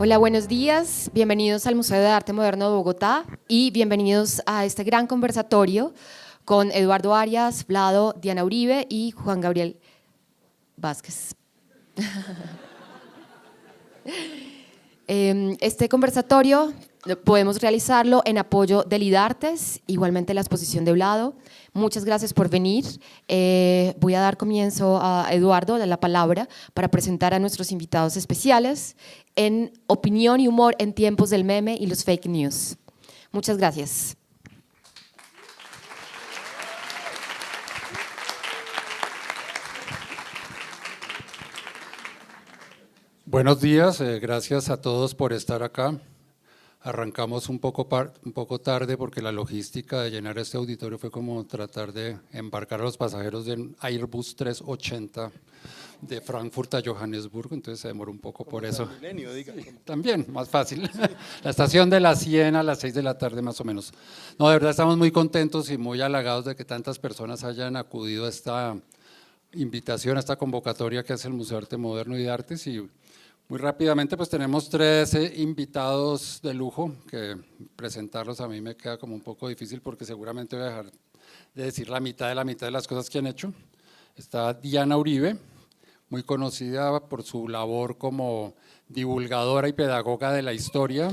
Hola, buenos días. Bienvenidos al Museo de Arte Moderno de Bogotá y bienvenidos a este gran conversatorio con Eduardo Arias, Vlado, Diana Uribe y Juan Gabriel Vázquez. Este conversatorio podemos realizarlo en apoyo del IDARTES, igualmente la exposición de Vlado. Muchas gracias por venir. Voy a dar comienzo a Eduardo la palabra para presentar a nuestros invitados especiales en Opinión y Humor en tiempos del meme y los fake news. Muchas gracias. Buenos días, gracias a todos por estar acá. Arrancamos un poco tarde porque la logística de llenar este auditorio fue como tratar de embarcar a los pasajeros del Airbus 380 de Frankfurt a Johannesburgo, entonces se demoró un poco por eso. También, más fácil. La estación de la 100 a las 6 de la tarde más o menos. No, de verdad estamos muy contentos y muy halagados de que tantas personas hayan acudido a esta invitación, a esta convocatoria que hace el Museo de Arte Moderno y de Artes. Y muy rápidamente pues tenemos 13 invitados de lujo, que presentarlos a mí me queda como un poco difícil porque seguramente voy a dejar de decir la mitad de las cosas que han hecho. Está Diana Uribe, muy conocida por su labor como divulgadora y pedagoga de la historia.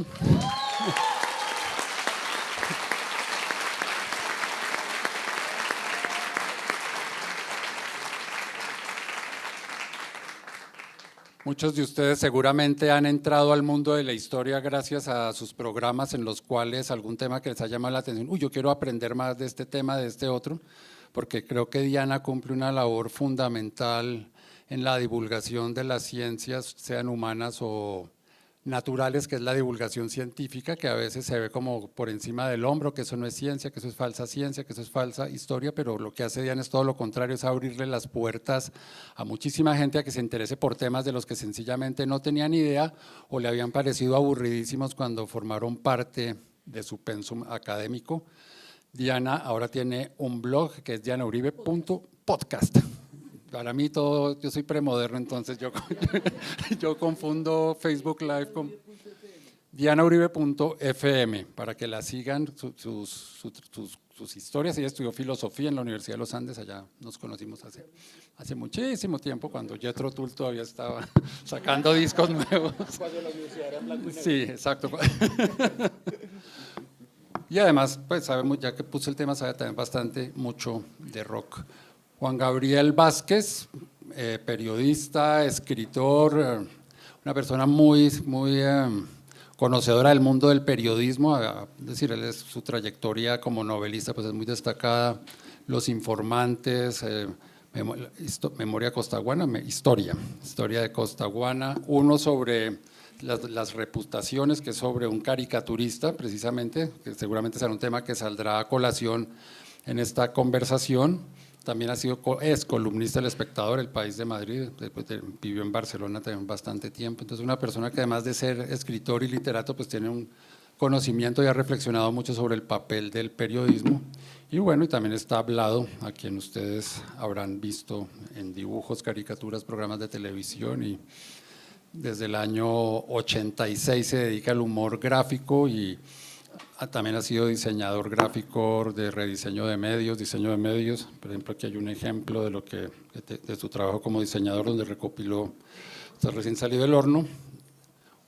Muchos de ustedes seguramente han entrado al mundo de la historia gracias a sus programas en los cuales algún tema que les ha llamado la atención, yo quiero aprender más de este tema, de este otro, porque creo que Diana cumple una labor fundamental en la divulgación de las ciencias, sean humanas o naturales, que es la divulgación científica, que a veces se ve como por encima del hombro, que eso no es ciencia, que eso es falsa ciencia, que eso es falsa historia, pero lo que hace Diana es todo lo contrario, es abrirle las puertas a muchísima gente a que se interese por temas de los que sencillamente no tenían idea o le habían parecido aburridísimos cuando formaron parte de su pensum académico. Diana ahora tiene un blog que es dianauribe.podcast. Para mí todo, yo soy premoderno, entonces yo confundo Facebook Live con dianauribe.fm para que la sigan, sus historias. Ella estudió filosofía en la Universidad de los Andes, allá nos conocimos hace muchísimo tiempo, cuando Jethro Tull todavía estaba sacando discos nuevos. Cuando la universidad era en blanco y negro. Sí, exacto. Y además, pues sabemos, ya que puse el tema, sabe también bastante mucho de rock. Juan Gabriel Vázquez, periodista, escritor, una persona muy conocedora del mundo del periodismo, es decir, su trayectoria como novelista pues es muy destacada, Los Informantes, Memoria Costaguana, Historia de Costaguana, uno sobre las reputaciones, que es sobre un caricaturista precisamente, que seguramente será un tema que saldrá a colación en esta conversación. También es columnista del Espectador, El País de Madrid, después vivió en Barcelona también bastante tiempo. Entonces una persona que además de ser escritor y literato pues tiene un conocimiento y ha reflexionado mucho sobre el papel del periodismo. Y bueno, y también está Vlado, a quien ustedes habrán visto en dibujos, caricaturas, programas de televisión, y desde el año 86 se dedica al humor gráfico y también ha sido diseñador gráfico de rediseño de medios, diseño de medios. Por ejemplo, aquí hay un ejemplo de su trabajo como diseñador, donde recopiló, está recién salido del horno,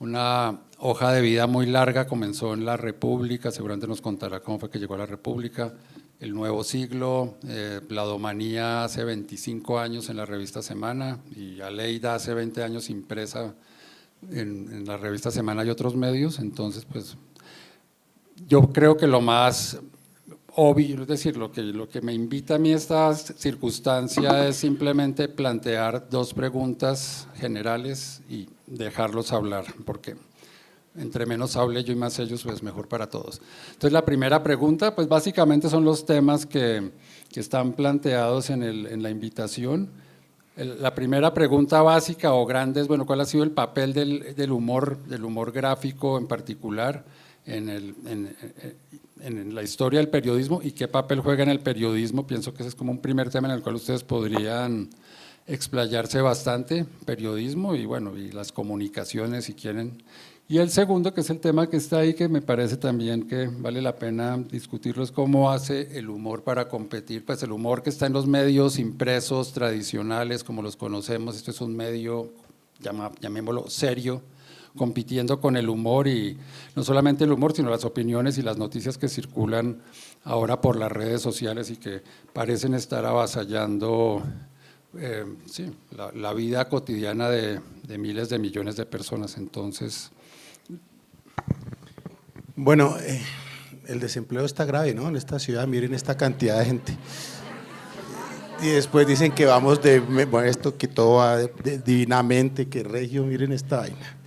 una hoja de vida muy larga. Comenzó en La República, seguramente nos contará cómo fue que llegó a La República, El Nuevo Siglo, Vladomanía hace 25 años en la revista Semana, y Aleida hace 20 años impresa en la revista Semana y otros medios. Entonces, pues yo creo que lo más obvio, es decir, lo que me invita a mí a esta circunstancia es simplemente plantear dos preguntas generales y dejarlos hablar, porque entre menos hable yo y más ellos, pues mejor para todos. Entonces la primera pregunta, pues básicamente son los temas que están planteados en la invitación. La primera pregunta básica o grande es, bueno, ¿cuál ha sido el papel del humor gráfico en particular en la historia del periodismo, y qué papel juega en el periodismo? Pienso que ese es como un primer tema en el cual ustedes podrían explayarse bastante, periodismo y bueno, y las comunicaciones si quieren. Y el segundo, que es el tema que está ahí, que me parece también que vale la pena discutirlo, es cómo hace el humor para competir. Pues el humor que está en los medios impresos tradicionales, como los conocemos, esto es un medio, llamémoslo serio, compitiendo con el humor, y no solamente el humor, sino las opiniones y las noticias que circulan ahora por las redes sociales y que parecen estar avasallando sí, la vida cotidiana de miles de millones de personas. Entonces… Bueno, el desempleo está grave, ¿no? En esta ciudad, miren esta cantidad de gente. Y después dicen que vamos bueno, esto que todo va divinamente, que regio, miren esta vaina.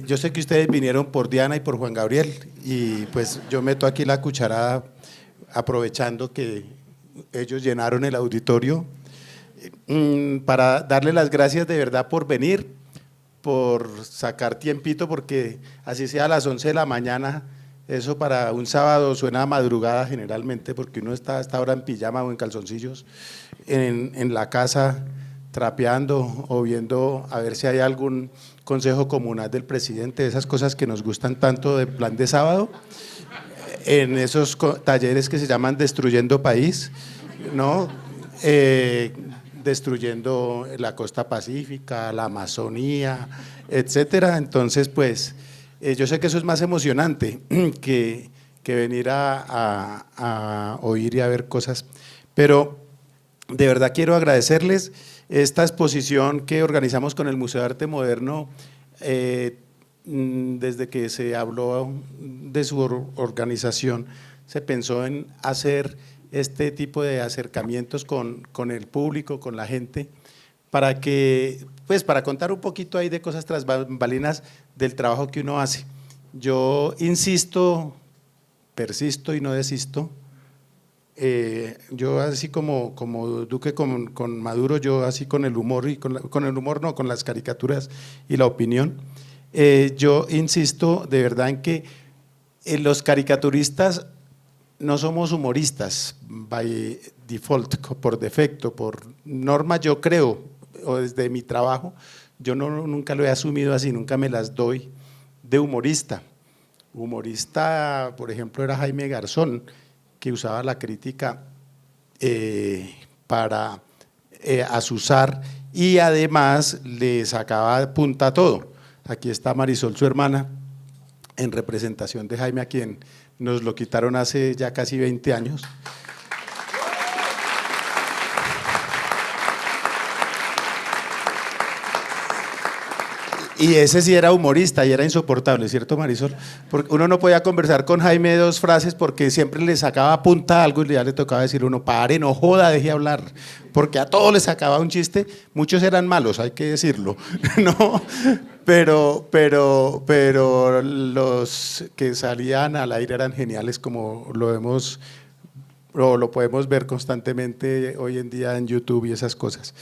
Yo sé que ustedes vinieron por Diana y por Juan Gabriel, y pues yo meto aquí la cucharada aprovechando que ellos llenaron el auditorio, para darle las gracias de verdad por venir, por sacar tiempito, porque así sea a las 11 de la mañana, eso para un sábado suena a madrugada generalmente, porque uno está hasta ahora en pijama o en calzoncillos en la casa trapeando o viendo a ver si hay algún consejo comunal del presidente, esas cosas que nos gustan tanto de plan de sábado, en esos talleres que se llaman Destruyendo País, ¿no? Destruyendo la costa pacífica, la Amazonía, etcétera. Entonces, pues, yo sé que eso es más emocionante que venir a oír y a ver cosas, pero de verdad quiero agradecerles esta exposición que organizamos con el Museo de Arte Moderno. Desde que se habló de su organización, se pensó en hacer este tipo de acercamientos con el público, con la gente, para que, pues para contar un poquito ahí de cosas tras bambalinas del trabajo que uno hace. Yo insisto, persisto y no desisto. Yo así como Duque con Maduro, yo así con el humor, y con el humor no, con las caricaturas y la opinión. Yo insisto de verdad en que los caricaturistas no somos humoristas by default, por defecto, por norma. Yo creo, o desde mi trabajo, yo nunca lo he asumido así, nunca me las doy de humorista. Humorista, por ejemplo, era Jaime Garzón, que usaba la crítica para azuzar, y además le sacaba punta a todo. Aquí está Marisol, su hermana, en representación de Jaime, a quien nos lo quitaron hace ya casi 20 años. Y ese sí era humorista y era insoportable, ¿cierto, Marisol? Porque uno no podía conversar con Jaime 2 frases porque siempre le sacaba punta a algo y ya le tocaba decirle uno, pare, no joda, deje hablar, porque a todos les sacaba un chiste. Muchos eran malos, hay que decirlo, ¿no? Pero los que salían al aire eran geniales, como lo podemos ver constantemente hoy en día en YouTube y esas cosas.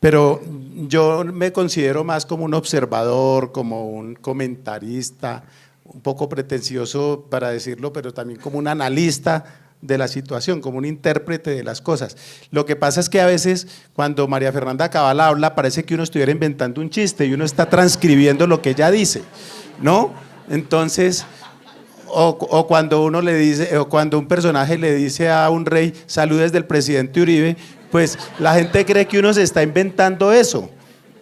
Pero yo me considero más como un observador, como un comentarista, un poco pretencioso para decirlo, pero también como un analista de la situación, como un intérprete de las cosas. Lo que pasa es que a veces cuando María Fernanda Cabal habla parece que uno estuviera inventando un chiste y uno está transcribiendo lo que ella dice, ¿no? Entonces… O cuando uno le dice, o cuando un personaje le dice a un rey, saludes del presidente Uribe, pues la gente cree que uno se está inventando eso,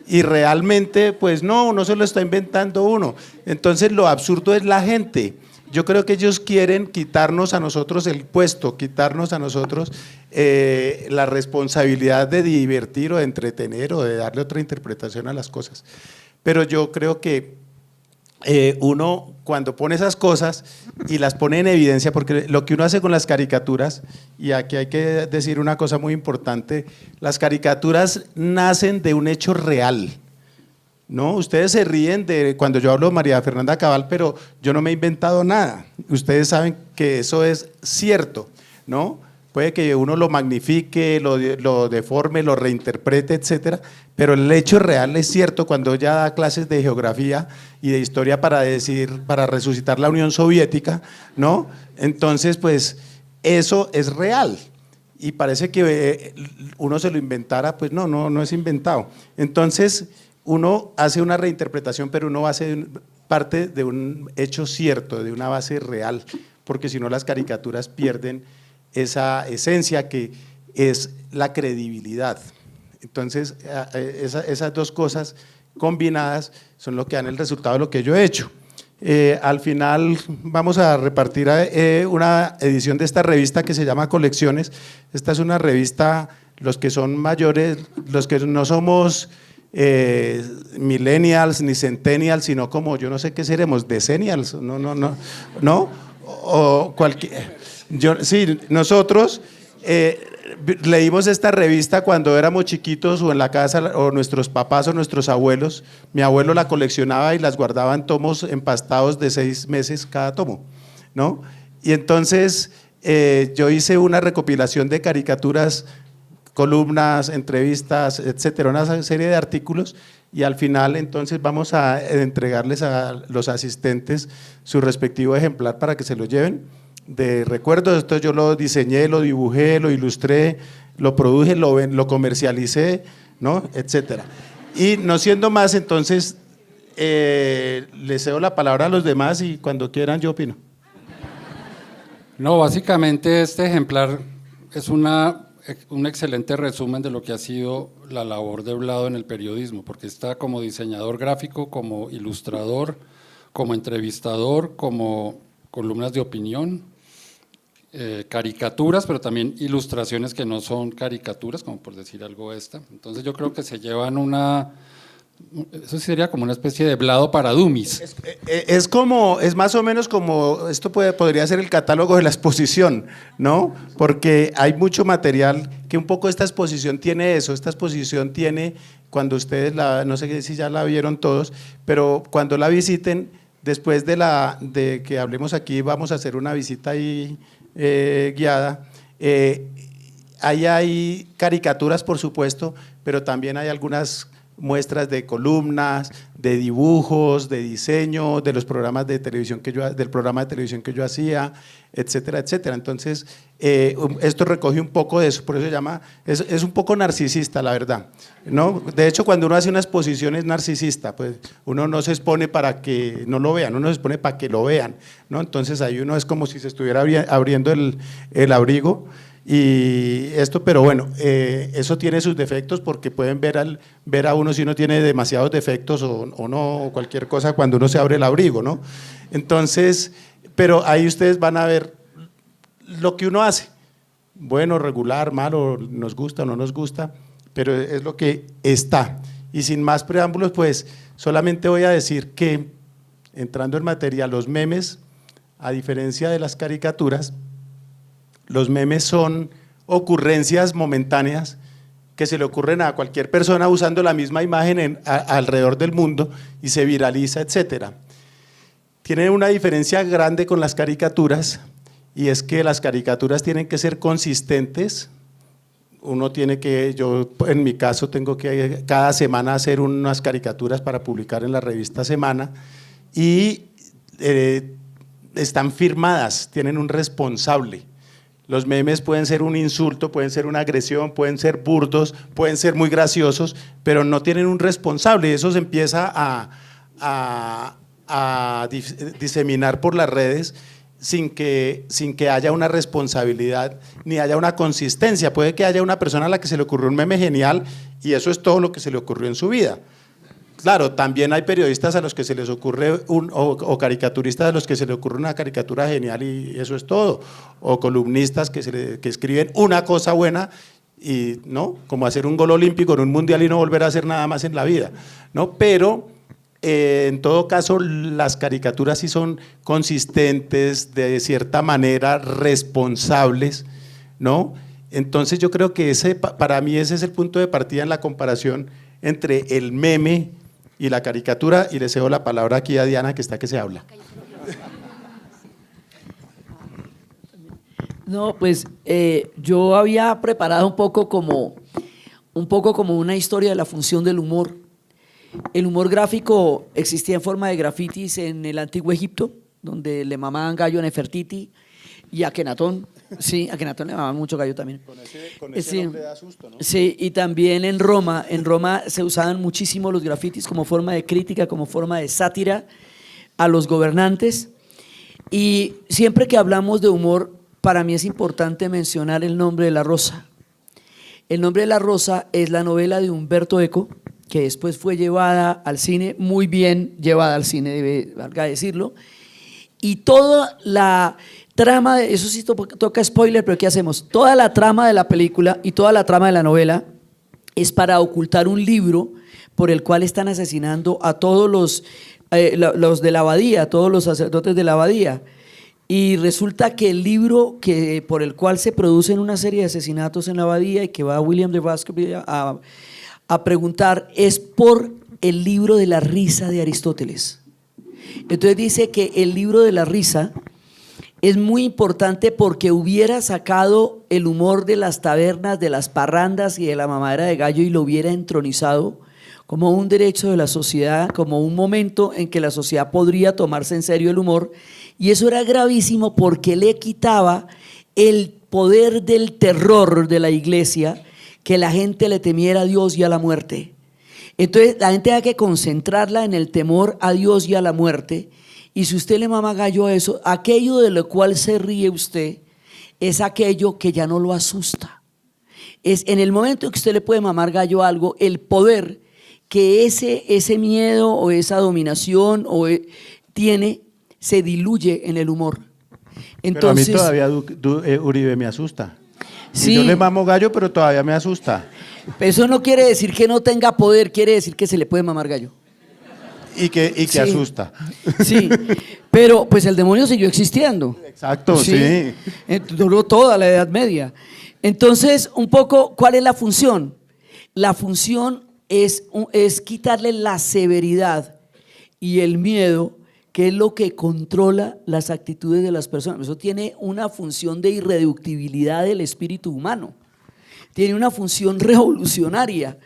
y realmente pues no se lo está inventando uno. Entonces lo absurdo es la gente. Yo creo que ellos quieren quitarnos a nosotros el puesto, quitarnos a nosotros la responsabilidad de divertir o de entretener o de darle otra interpretación a las cosas. Pero yo creo que uno cuando pone esas cosas y las pone en evidencia, porque lo que uno hace con las caricaturas, y aquí hay que decir una cosa muy importante, las caricaturas nacen de un hecho real, ¿no? Ustedes se ríen de cuando yo hablo de María Fernanda Cabal, pero yo no me he inventado nada, ustedes saben que eso es cierto, ¿no? Puede que uno lo magnifique, lo deforme, lo reinterprete, etcétera, pero el hecho real es cierto. Cuando ella da clases de geografía y de historia para resucitar la Unión Soviética, ¿no? Entonces, pues, eso es real. Y parece que uno se lo inventara, pues no es inventado. Entonces, uno hace una reinterpretación, pero uno hace parte de un hecho cierto, de una base real, porque si no las caricaturas pierden esa esencia que es la credibilidad. Entonces, esas dos cosas combinadas son lo que dan el resultado de lo que yo he hecho. Al final vamos a repartir una edición de esta revista que se llama Colecciones. Esta es una revista, los que son mayores, los que no somos millennials ni centennials, sino como yo no sé qué seremos, decennials, no, o cualquier, sí, nosotros leímos esta revista cuando éramos chiquitos o en la casa, o nuestros papás o nuestros abuelos. Mi abuelo la coleccionaba y las guardaba en tomos empastados de 6 meses cada tomo, ¿no? Y entonces yo hice una recopilación de caricaturas, columnas, entrevistas, etcétera, una serie de artículos, y al final entonces vamos a entregarles a los asistentes su respectivo ejemplar para que se lo lleven de recuerdo. Esto yo lo diseñé, lo dibujé, lo ilustré, lo produje, lo comercialicé, ¿no? Etcétera. Y no siendo más, entonces les cedo la palabra a los demás y cuando quieran yo opino. No, básicamente este ejemplar es un excelente resumen de lo que ha sido la labor de Vlado en el periodismo, porque está como diseñador gráfico, como ilustrador, como entrevistador, como columnas de opinión, caricaturas, pero también ilustraciones que no son caricaturas, como por decir algo esta. Entonces yo creo que se llevan eso sería como una especie de Vlado para dummies. Es más o menos como, esto podría ser el catálogo de la exposición, ¿no? Porque hay mucho material que un poco esta exposición tiene eso, esta exposición tiene, cuando ustedes no sé si ya la vieron todos, pero cuando la visiten, después de que hablemos aquí, vamos a hacer una visita ahí guiada. Ahí hay caricaturas, por supuesto, pero también hay algunas muestras de columnas, de dibujos, de diseño, de los programas de televisión del programa de televisión que yo hacía, etcétera, etcétera. Entonces, esto recoge un poco de eso, por eso se llama, es un poco narcisista, la verdad, ¿no? De hecho, cuando uno hace una exposición es narcisista, pues uno no se expone para que no lo vean, uno se expone para que lo vean, ¿no? Entonces, ahí uno es como si se estuviera abriendo el abrigo. Y esto, pero bueno, eso tiene sus defectos porque pueden ver a uno si uno tiene demasiados defectos o no, o cualquier cosa cuando uno se abre el abrigo, ¿no? Entonces, pero ahí ustedes van a ver lo que uno hace, bueno, regular, malo, nos gusta o no nos gusta, pero es lo que está. Y sin más preámbulos, pues solamente voy a decir que, entrando en materia, los memes, a diferencia de las caricaturas, los memes son ocurrencias momentáneas que se le ocurren a cualquier persona usando la misma imagen alrededor del mundo y se viraliza, etcétera. Tienen una diferencia grande con las caricaturas, y es que las caricaturas tienen que ser consistentes. Uno tiene que, yo en mi caso tengo que cada semana hacer unas caricaturas para publicar en la revista Semana, y están firmadas, tienen un responsable. Los memes pueden ser un insulto, pueden ser una agresión, pueden ser burdos, pueden ser muy graciosos, pero no tienen un responsable, y eso se empieza a diseminar por las redes sin que haya una responsabilidad ni haya una consistencia. Puede que haya una persona a la que se le ocurrió un meme genial y eso es todo lo que se le ocurrió en su vida. Claro, también hay periodistas a los que se les ocurre o caricaturistas a los que se les ocurre una caricatura genial y eso es todo, o columnistas que escriben una cosa buena y no, como hacer un gol olímpico en un mundial y no volver a hacer nada más en la vida, ¿no? Pero en todo caso las caricaturas sí son consistentes, de cierta manera responsables, ¿no? Entonces yo creo que para mí ese es el punto de partida en la comparación entre el meme y la caricatura, y le cedo la palabra aquí a Diana, que está que se habla. No, pues yo había preparado un poco como una historia de la función del humor. El humor gráfico existía en forma de grafitis en el antiguo Egipto, donde le mamaban gallo a Nefertiti y a Akenatón. Sí, a Akhenaton le llamaban mucho gallo también. Con ese Sí. nombre da susto, ¿no? Sí, y también en Roma se usaban muchísimo los grafitis como forma de crítica, como forma de sátira a los gobernantes. Y siempre que hablamos de humor, para mí es importante mencionar el nombre de La Rosa. El nombre de La Rosa es la novela de Humberto Eco, que después fue llevada al cine, muy bien llevada al cine, valga decirlo, y toda la trama, eso sí toca spoiler, pero ¿qué hacemos? Toda la trama de la película y toda la trama de la novela es para ocultar un libro por el cual están asesinando a todos los de la abadía, a todos los sacerdotes de la abadía. Y resulta que el libro por el cual se producen una serie de asesinatos en la abadía y que va William de Baskerville a preguntar es por el libro de la risa de Aristóteles. Entonces dice que el libro de la risa es muy importante porque hubiera sacado el humor de las tabernas, de las parrandas y de la mamadera de gallo y lo hubiera entronizado como un derecho de la sociedad, como un momento en que la sociedad podría tomarse en serio el humor, y eso era gravísimo porque le quitaba el poder del terror de la iglesia, que la gente le temiera a Dios y a la muerte. Entonces la gente hay que concentrarla en el temor a Dios y a la muerte, y si usted le mama gallo a eso, aquello de lo cual se ríe usted es aquello que ya no lo asusta. Es en el momento en que usted le puede mamar gallo a algo, el poder que ese miedo o esa dominación tiene se diluye en el humor. Entonces, pero a mí todavía Uribe me asusta. sí, Y yo le mamo gallo, pero todavía me asusta. eso no quiere decir que no tenga poder, quiere decir que se le puede mamar gallo. Y que Sí. asusta. Sí, pero pues el demonio siguió existiendo. Exacto, sí. Duró toda la Edad Media. Entonces, un poco, ¿cuál es la función? La función es quitarle la severidad y el miedo, que es lo que controla las actitudes de las personas. Eso tiene una función de irreductibilidad del espíritu humano, tiene una función revolucionaria,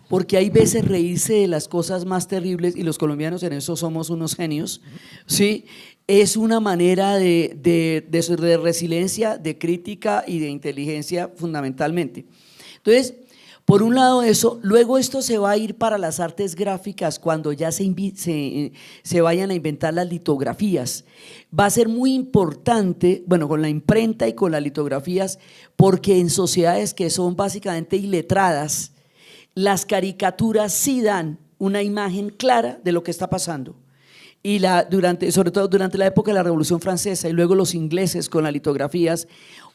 porque hay veces reírse de las cosas más terribles, y los colombianos en eso somos unos genios, ¿sí? Es una manera de resiliencia, de crítica y de inteligencia fundamentalmente. Entonces, por un lado eso, luego esto se va a ir para las artes gráficas cuando ya se vayan a inventar las litografías. Va a ser muy importante, bueno, con la imprenta y con las litografías, porque en sociedades que son básicamente iletradas, las caricaturas sí dan una imagen clara de lo que está pasando. Y sobre todo durante la época de la Revolución Francesa y luego los ingleses con las litografías,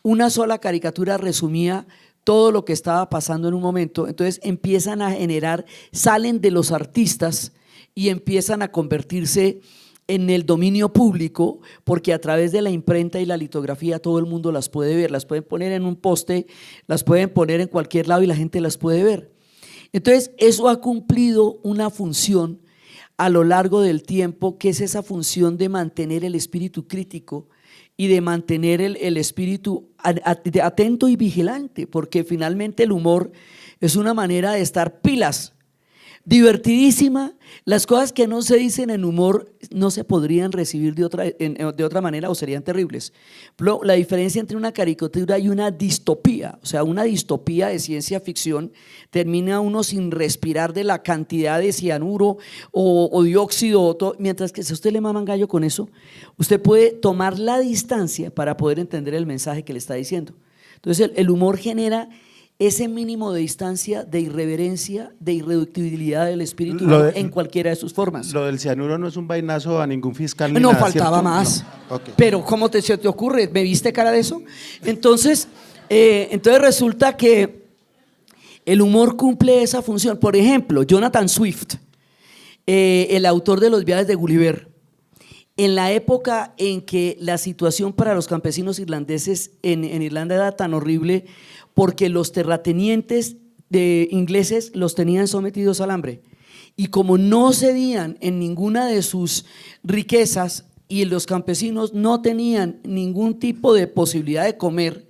una sola caricatura resumía todo lo que estaba pasando en un momento. Entonces empiezan a generar, salen de los artistas y empiezan a convertirse en el dominio público, porque a través de la imprenta y la litografía todo el mundo las puede ver, las pueden poner en un poste, las pueden poner en cualquier lado y la gente las puede ver. Entonces eso ha cumplido una función a lo largo del tiempo, que es esa función de mantener el espíritu crítico y de mantener el espíritu atento y vigilante, porque finalmente el humor es una manera de estar pilas, divertidísima. Las cosas que no se dicen en humor no se podrían recibir de otra manera o serían terribles. Pero la diferencia entre una caricatura y una distopía, o sea, una distopía de ciencia ficción, termina uno sin respirar de la cantidad de cianuro o dióxido, mientras que si a usted le maman gallo con eso, usted puede tomar la distancia para poder entender el mensaje que le está diciendo. Entonces el humor genera ese mínimo de distancia, de irreverencia, de irreductibilidad del espíritu en cualquiera de sus formas. Lo del cianuro no es un vainazo a ningún fiscal ni No, nada, faltaba ¿cierto? más. No. Okay. Pero ¿cómo se te ocurre? ¿Me viste cara de eso? Entonces resulta que el humor cumple esa función. Por ejemplo, Jonathan Swift, el autor de Los viajes de Gulliver, en la época en que la situación para los campesinos irlandeses en Irlanda era tan horrible, porque los terratenientes ingleses los tenían sometidos al hambre, y como no cedían en ninguna de sus riquezas y los campesinos no tenían ningún tipo de posibilidad de comer,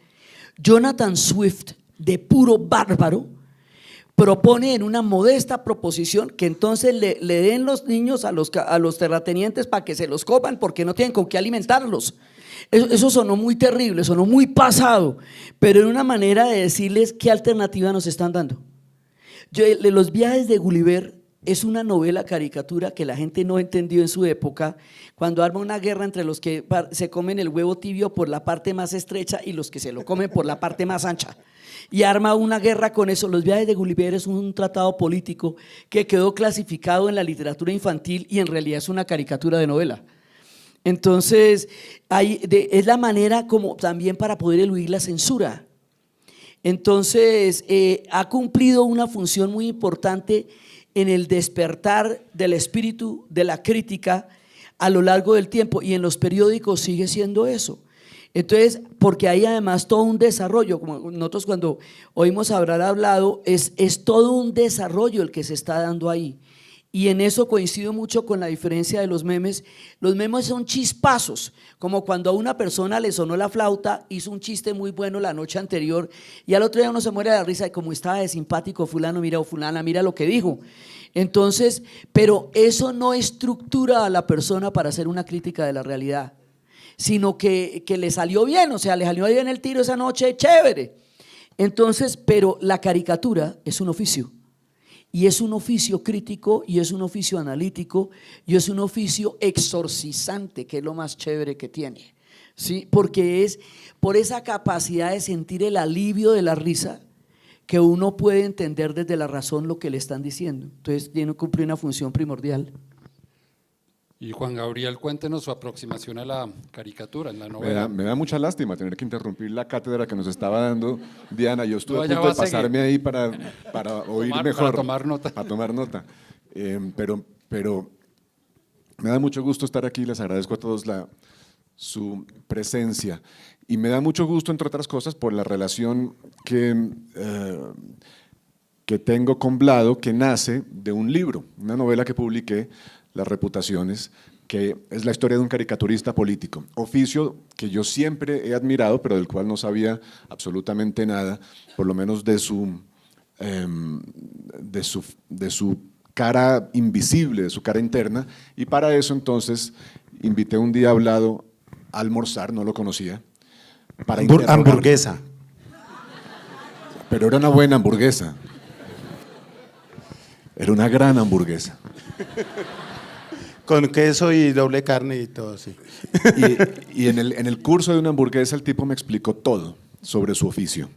Jonathan Swift, de puro bárbaro, propone en una modesta proposición que entonces le den los niños a los terratenientes para que se los coman, porque no tienen con qué alimentarlos. Eso sonó muy terrible, sonó muy pasado, pero era una manera de decirles qué alternativa nos están dando. Los viajes de Gulliver es una novela caricatura que la gente no entendió en su época, cuando arma una guerra entre los que se comen el huevo tibio por la parte más estrecha y los que se lo comen por la parte más ancha. Y arma una guerra con eso. Los viajes de Gulliver es un tratado político que quedó clasificado en la literatura infantil y en realidad es una caricatura de novela. Entonces, es la manera como también para poder eludir la censura. Entonces, ha cumplido una función muy importante en el despertar del espíritu de la crítica a lo largo del tiempo, y en los periódicos sigue siendo eso. Entonces, porque hay además todo un desarrollo, como nosotros cuando oímos haber hablado, es todo un desarrollo el que se está dando ahí. Y en eso coincido mucho con la diferencia de los memes. Los memes son chispazos, como cuando a una persona le sonó la flauta, hizo un chiste muy bueno la noche anterior y al otro día uno se muere de la risa y como estaba de simpático fulano, mira, o fulana, mira lo que dijo. Entonces, pero eso no estructura a la persona para hacer una crítica de la realidad, sino que le salió bien, o sea, le salió bien el tiro esa noche, chévere. Entonces, pero la caricatura es un oficio. Y es un oficio crítico, y es un oficio analítico, y es un oficio exorcizante, que es lo más chévere que tiene, ¿sí? Porque es por esa capacidad de sentir el alivio de la risa que uno puede entender desde la razón lo que le están diciendo. Entonces tiene que cumplir una función primordial. Y Juan Gabriel, cuéntenos su aproximación a la caricatura en la Me novela. da mucha lástima tener que interrumpir la cátedra que nos estaba dando Diana. Yo estuve No, a ya punto de va a seguir. pasarme ahí para oír Para mejor. tomar nota. Para tomar nota. Pero me da mucho gusto estar aquí. Les agradezco a todos su presencia. Y me da mucho gusto, entre otras cosas, por la relación que tengo con Vlado, que nace de un libro, una novela que publiqué, Las Reputaciones, que es la historia de un caricaturista político, oficio que yo siempre he admirado, pero del cual no sabía absolutamente nada, por lo menos de su cara invisible, de su cara interna, y para eso entonces invité un día a Vlado a almorzar, no lo conocía, para interrogarlo. Hamburguesa. Pero era una buena hamburguesa. Era una gran hamburguesa. Con queso y doble carne y todo, sí. Y en el curso de una hamburguesa el tipo me explicó todo sobre su oficio.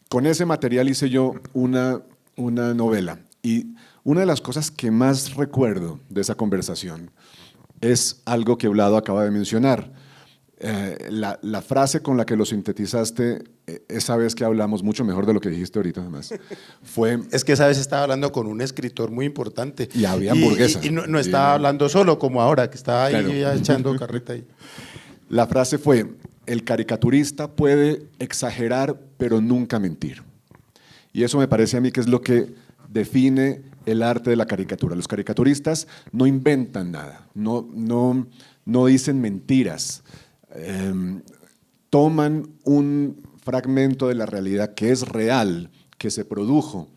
Con ese material hice yo una novela. Y una de las cosas que más recuerdo de esa conversación es algo que Vlado acaba de mencionar. La frase con la que lo sintetizaste esa vez que hablamos, mucho mejor de lo que dijiste ahorita además, fue… Es que esa vez estaba hablando con un escritor muy importante. Y había hamburguesa. Y no estaba hablando solo como ahora, que estaba ahí Claro. echando carreta ahí. La frase fue: el caricaturista puede exagerar pero nunca mentir. Y eso me parece a mí que es lo que define el arte de la caricatura. Los caricaturistas no inventan nada, no dicen mentiras. Toman un fragmento de la realidad que es real, que se produjo,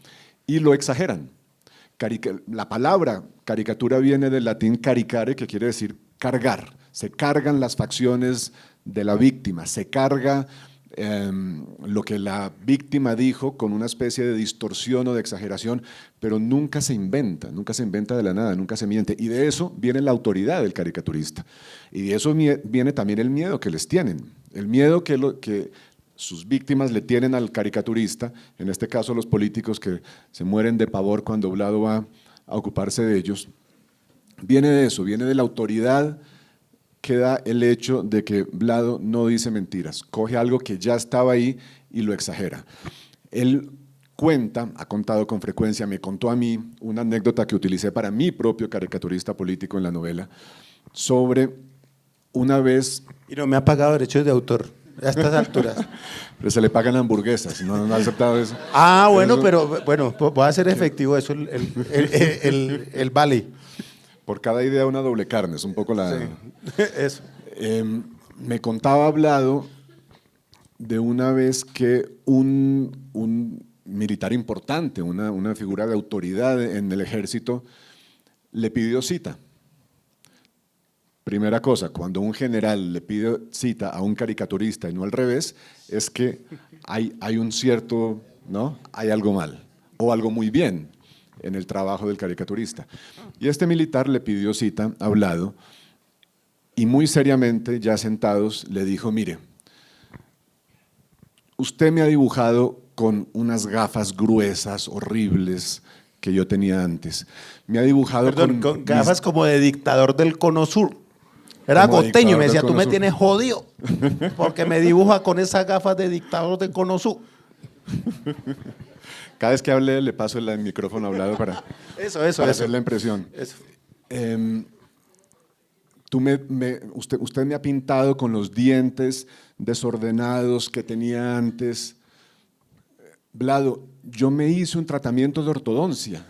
y lo exageran. La palabra caricatura viene del latín caricare, que quiere decir cargar. Se cargan las facciones de la víctima, se carga lo que la víctima dijo con una especie de distorsión o de exageración, pero nunca se inventa de la nada, nunca se miente. Y de eso viene la autoridad del caricaturista. Y de eso viene también el miedo que les tienen, el miedo que sus víctimas le tienen al caricaturista, en este caso los políticos que se mueren de pavor cuando Vlado va a ocuparse de ellos. Viene de eso, viene de la autoridad que da el hecho de que Vlado no dice mentiras, coge algo que ya estaba ahí y lo exagera. Él ha contado con frecuencia, me contó a mí una anécdota que utilicé para mi propio caricaturista político en la novela, sobre una vez… Y no me ha pagado derechos de autor a estas alturas. Pero se le pagan hamburguesas, no ha aceptado eso. Ah, bueno, Eso- pero bueno, voy a hacer efectivo eso, el vale. Por cada idea una doble carne, es un poco la… Sí, eso. Me contaba Vlado de una vez que un militar importante, una figura de autoridad en el ejército, le pidió cita Primera cosa, cuando un general le pide cita a un caricaturista y no al revés, es que hay un cierto, ¿no? Hay algo mal o algo muy bien en el trabajo del caricaturista. Y este militar le pidió cita a Vlado y muy seriamente, ya sentados, le dijo, mire, usted me ha dibujado con unas gafas gruesas, horribles, que yo tenía antes. Me ha dibujado Perdón, con gafas mis- como de dictador del Cono Sur. Era Como costeño y dictador me del decía, tú Cono me Sur". tienes jodido, porque me dibuja con esas gafas de dictador del Cono Sur. Cada vez que hable le paso el micrófono a Vlado para Eso. hacer la impresión. Eso. Usted me ha pintado con los dientes desordenados que tenía antes. Vlado, yo me hice un tratamiento de ortodoncia.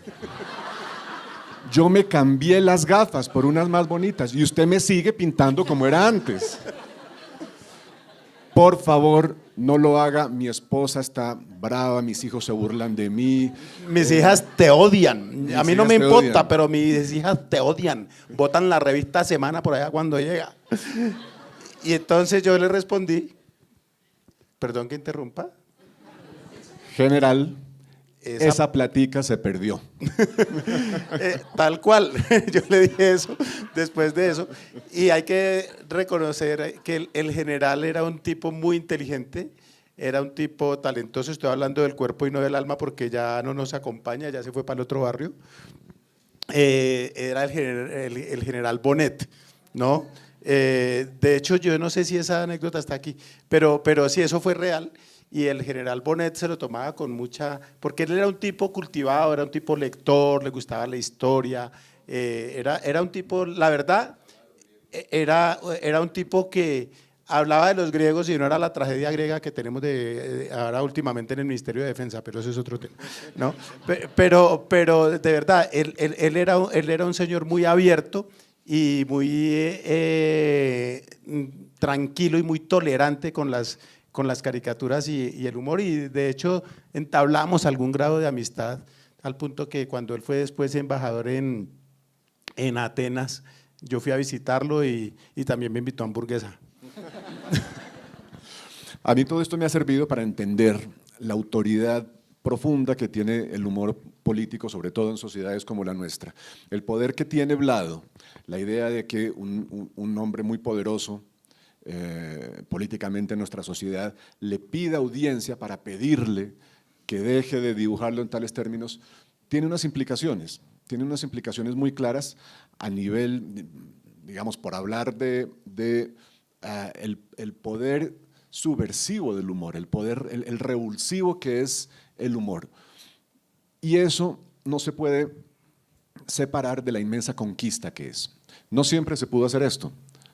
Yo me cambié las gafas por unas más bonitas y usted me sigue pintando como era antes. Por favor, no lo haga. Mi esposa está brava, mis hijos se burlan de mí. Mis hijas te odian. A mí no hijas me te importa, odian. pero mis hijas te odian. Botan la revista Semana por allá cuando llega. Y entonces yo le respondí, perdón que interrumpa. General, Esa- esa platica se perdió. Tal cual, yo le dije eso después de eso. Y hay que reconocer que el general era un tipo muy inteligente, era un tipo talentoso. Estoy hablando del cuerpo y no del alma porque ya no nos acompaña, ya se fue para el otro barrio. Era el general Bonet, ¿no? De hecho, yo no sé si esa anécdota está aquí, pero sí, eso fue real. Y el general Bonet se lo tomaba con mucha, porque él era un tipo cultivado, era un tipo lector, le gustaba la historia, era un tipo, la verdad, era un tipo que hablaba de los griegos y no era la tragedia griega que tenemos ahora últimamente en el Ministerio de Defensa, pero eso es otro tema, ¿no? Pero de verdad, él era un señor muy abierto y muy tranquilo y muy tolerante con las caricaturas y el humor, y de hecho entablamos algún grado de amistad, al punto que cuando él fue después embajador en Atenas, yo fui a visitarlo y también me invitó a hamburguesa. A mí todo esto me ha servido para entender la autoridad profunda que tiene el humor político, sobre todo en sociedades como la nuestra. El poder que tiene Vlado, la idea de que un hombre muy poderoso políticamente en nuestra sociedad le pida audiencia para pedirle que deje de dibujarlo en tales términos, tiene unas implicaciones muy claras a nivel, digamos, por hablar de el poder subversivo del humor, el revulsivo que es el humor. Y eso no se puede separar de la inmensa conquista que es. No siempre se pudo hacer esto.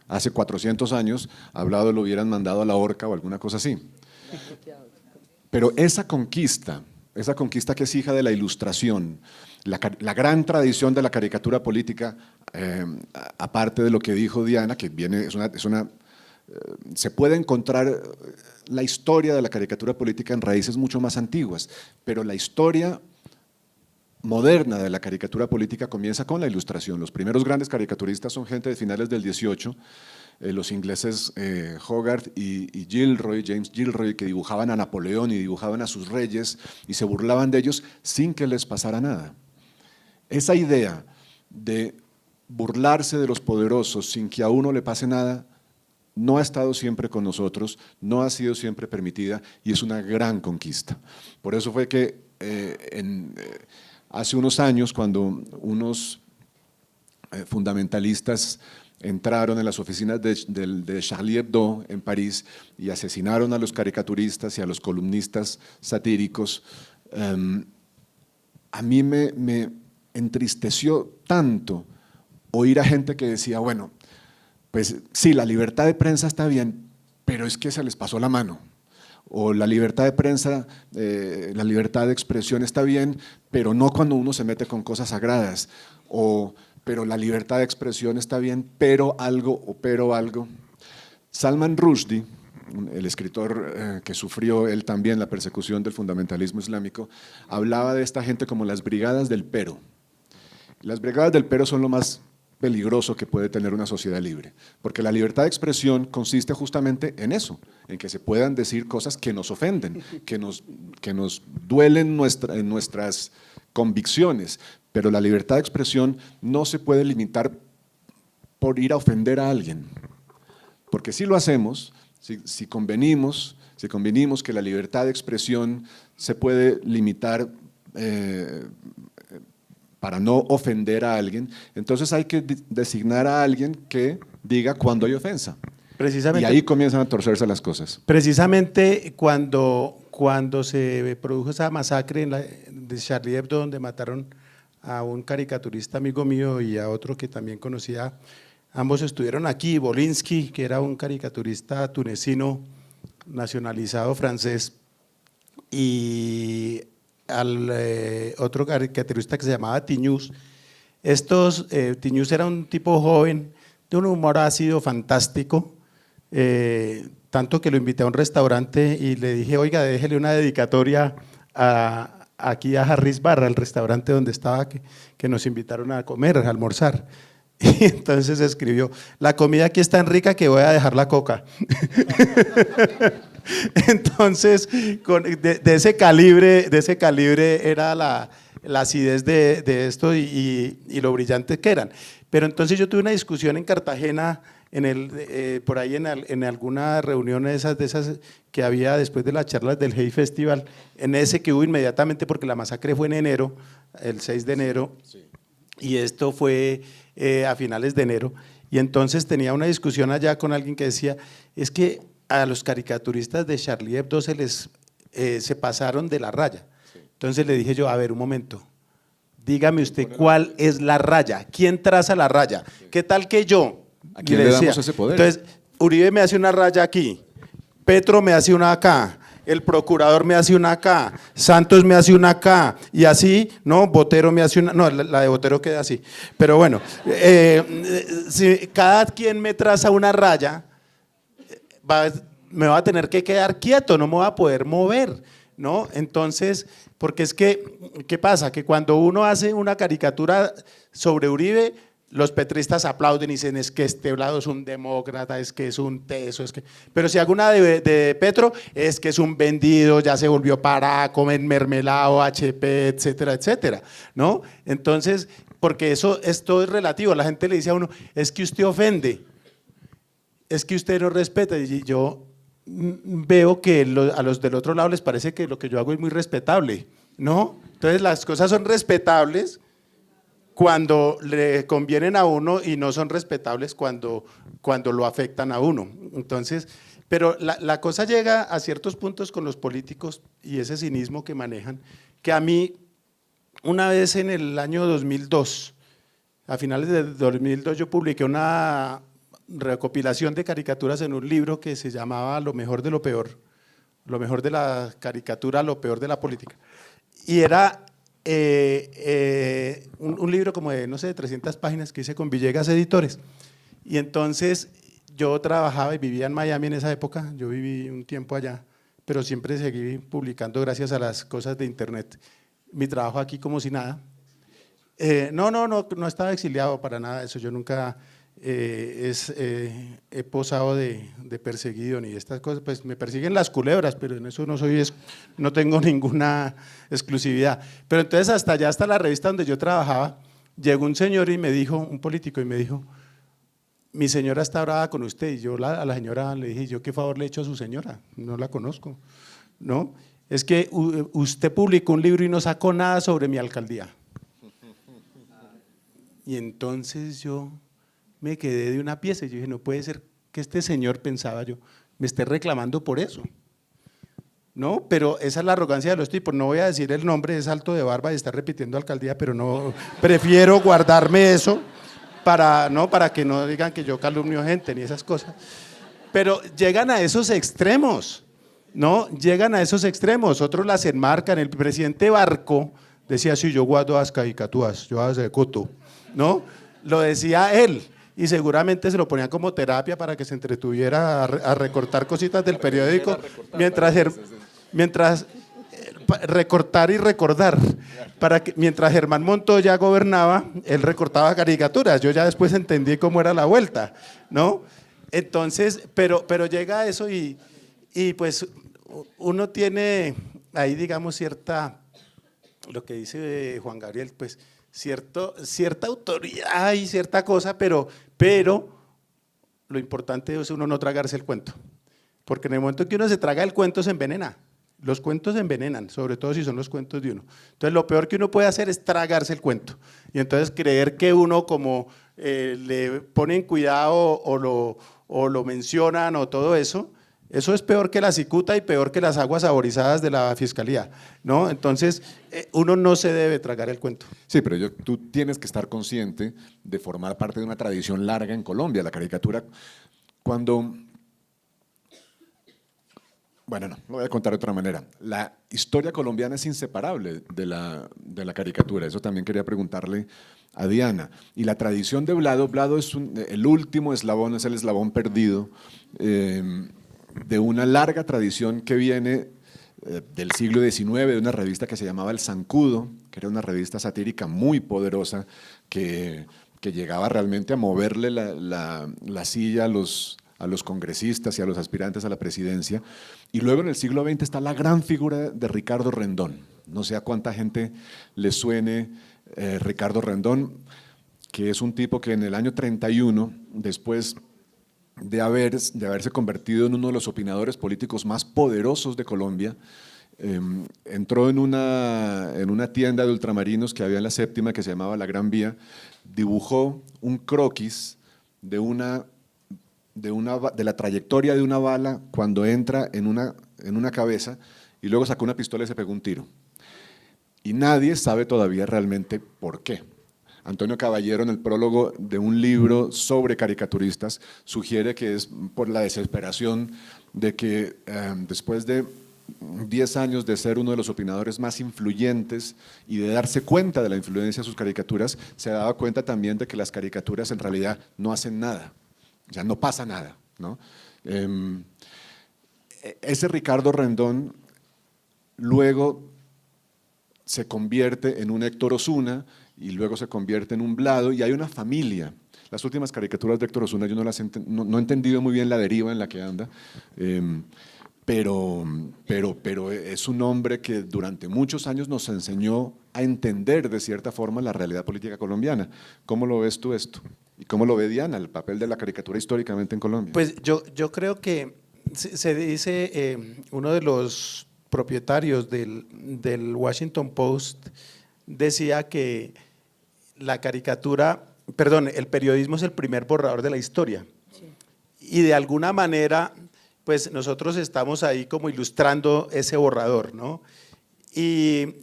Hace 400 años, a Vlado lo hubieran mandado a la horca o alguna cosa así. Pero esa conquista que es hija de la Ilustración, la gran tradición de la caricatura política, aparte de lo que dijo Diana, que viene, se puede encontrar la historia de la caricatura política en raíces mucho más antiguas, pero la historia moderna de la caricatura política comienza con la Ilustración. Los primeros grandes caricaturistas son gente de finales del 18, los ingleses Hogarth y Gilroy, James Gilroy, que dibujaban a Napoleón y dibujaban a sus reyes y se burlaban de ellos sin que les pasara nada. Esa idea de burlarse de los poderosos sin que a uno le pase nada no ha estado siempre con nosotros, no ha sido siempre permitida y es una gran conquista. Por eso fue que hace unos años, cuando unos fundamentalistas entraron en las oficinas de Charlie Hebdo en París y asesinaron a los caricaturistas y a los columnistas satíricos, a mí me entristeció tanto oír a gente que decía, bueno, pues sí, la libertad de prensa está bien, pero es que se les pasó la mano. O la libertad de prensa, la libertad de expresión está bien, pero no cuando uno se mete con cosas sagradas. Pero la libertad de expresión está bien, pero algo. Salman Rushdie, el escritor que sufrió él también la persecución del fundamentalismo islámico, hablaba de esta gente como las brigadas del pero. Las brigadas del pero son lo más peligroso que puede tener una sociedad libre. Porque la libertad de expresión consiste justamente en eso, en que se puedan decir cosas que nos ofenden, que nos duelen en nuestras convicciones. Pero la libertad de expresión no se puede limitar por ir a ofender a alguien. Porque si lo hacemos, si convenimos que la libertad de expresión se puede limitar para no ofender a alguien, entonces hay que designar a alguien que diga cuándo hay ofensa. Precisamente, Y ahí comienzan a torcerse las cosas. precisamente cuando se produjo esa masacre de Charlie Hebdo, donde mataron a un caricaturista amigo mío y a otro que también conocía, ambos estuvieron aquí, Bolinsky, que era un caricaturista tunecino nacionalizado francés, y al otro caricaturista que se llamaba Tiñús. Tiñús era un tipo joven, de un humor ácido fantástico, tanto que lo invité a un restaurante y le dije, oiga, déjele una dedicatoria aquí a Harris Bar, al restaurante donde estaba, que nos invitaron a comer, a almorzar. Y entonces escribió, la comida aquí es tan rica que voy a dejar la coca. Entonces, de ese calibre era la acidez de esto y lo brillante que eran. Pero entonces yo tuve una discusión en Cartagena, por ahí en alguna reunión de esas que había después de las charlas del Hey Festival, en ese que hubo inmediatamente, porque la masacre fue en enero, el 6 de enero, sí. Y esto fue a finales de enero, y entonces tenía una discusión allá con alguien que decía, es que a los caricaturistas de Charlie Hebdo se pasaron de la raya. Sí. Entonces le dije yo, a ver, un momento, dígame usted cuál es la raya, quién traza la raya, sí. ¿Qué tal que yo? ¿A quién le damos ese poder? Entonces, Uribe me hace una raya aquí, Petro me hace una acá, el procurador me hace una acá, Santos me hace una acá, y así, ¿no? Botero me hace una, no, la de Botero queda así, pero bueno, si cada quien me traza una raya, me va a tener que quedar quieto, no me va a poder mover, ¿no? Entonces, porque es que, ¿qué pasa? Que cuando uno hace una caricatura sobre Uribe, los petristas aplauden y dicen, es que este lado es un demócrata, es que es un teso, es que… Pero si hago una de Petro, es que es un vendido, ya se volvió para comer mermelado, HP, etcétera, etcétera, ¿no? Entonces, porque esto es relativo, la gente le dice a uno, es que usted ofende, es que usted no respeta, y yo veo que a los del otro lado les parece que lo que yo hago es muy respetable, ¿no? Entonces las cosas son respetables cuando le convienen a uno y no son respetables cuando lo afectan a uno. Entonces, pero la cosa llega a ciertos puntos con los políticos y ese cinismo que manejan, que a mí una vez en el año 2002, a finales de 2002 yo publiqué una recopilación de caricaturas en un libro que se llamaba Lo mejor de lo peor, lo mejor de la caricatura, lo peor de la política. Y era un libro como de, no sé, de 300 páginas que hice con Villegas Editores. Y entonces yo trabajaba y vivía en Miami en esa época, yo viví un tiempo allá, pero siempre seguí publicando gracias a las cosas de internet. Mi trabajo aquí como si nada. No estaba exiliado para nada de eso, yo nunca he posado de perseguido ni estas cosas, pues me persiguen las culebras, pero en eso no tengo ninguna exclusividad. Pero entonces hasta allá, hasta la revista donde yo trabajaba, llegó un señor y me dijo, un político, y me dijo, mi señora está brava con usted, y yo a la señora le dije, ¿yo qué favor le he hecho a su señora? No la conozco, ¿no? Es que usted publicó un libro y no sacó nada sobre mi alcaldía. Y entonces yo me quedé de una pieza y yo dije, no puede ser que este señor, pensaba yo, me esté reclamando por eso. No, pero esa es la arrogancia de los tipos, no voy a decir el nombre, es alto de barba y está repitiendo alcaldía, pero no, prefiero guardarme eso para que no digan que yo calumnio gente ni esas cosas. Pero llegan a esos extremos, ¿no? Llegan a esos extremos, otros las enmarcan. El presidente Barco decía, sí, yo guardo las caricaturas, yo hago coto, ¿no? Lo decía él. Y seguramente se lo ponían como terapia para que se entretuviera a recortar cositas del periódico, mientras recortar y recordar. Para que, mientras Germán Montoya gobernaba, él recortaba caricaturas. Yo ya después entendí cómo era la vuelta, ¿no? Entonces, pero llega eso y pues uno tiene ahí, digamos, cierta, lo que dice Juan Gabriel, pues cierta autoridad y cierta cosa, pero lo importante es uno no tragarse el cuento. Porque en el momento que uno se traga el cuento se envenena. Los cuentos envenenan, sobre todo si son los cuentos de uno. Entonces lo peor que uno puede hacer es tragarse el cuento. Y entonces creer que uno como le ponen cuidado o lo mencionan o todo eso es peor que la cicuta y peor que las aguas saborizadas de la fiscalía, ¿no? Entonces uno no se debe tragar el cuento. Sí, pero tú tienes que estar consciente de formar parte de una tradición larga en Colombia. La caricatura, cuando… Bueno, no, lo voy a contar de otra manera. La historia colombiana es inseparable de la caricatura. Eso también quería preguntarle a Diana. Y la tradición de Vlado, Vlado es el último eslabón, es el eslabón perdido de una larga tradición que viene del siglo XIX, de una revista que se llamaba El Zancudo, que era una revista satírica muy poderosa que llegaba realmente a moverle la silla a los congresistas y a los aspirantes a la presidencia. Y luego en el siglo XX está la gran figura de Ricardo Rendón. No sé a cuánta gente le suene Ricardo Rendón, que es un tipo que en el año 31, después de haberse convertido en uno de los opinadores políticos más poderosos de Colombia, entró en una tienda de ultramarinos que había en la Séptima, que se llamaba La Gran Vía, dibujó un croquis de la trayectoria de una bala cuando entra en una cabeza, y luego sacó una pistola y se pegó un tiro. Y nadie sabe todavía realmente por qué. Antonio Caballero, en el prólogo de un libro sobre caricaturistas, sugiere que es por la desesperación de que después de 10 años de ser uno de los opinadores más influyentes y de darse cuenta de la influencia de sus caricaturas, se daba cuenta también de que las caricaturas en realidad no hacen nada. O sea, no pasa nada, ¿no? Ese Ricardo Rendón luego se convierte en un Héctor Osuna y luego se convierte en un Vlado, y hay una familia. Las últimas caricaturas de Héctor Osuna yo no he entendido muy bien la deriva en la que anda, pero es un hombre que durante muchos años nos enseñó a entender de cierta forma la realidad política colombiana. ¿Cómo lo ves tú esto? ¿Y cómo lo ve Diana, el papel de la caricatura históricamente en Colombia? Pues yo creo que se dice, uno de los propietarios del Washington Post decía que el periodismo es el primer borrador de la historia. Sí. Y de alguna manera, pues nosotros estamos ahí como ilustrando ese borrador, ¿no? Y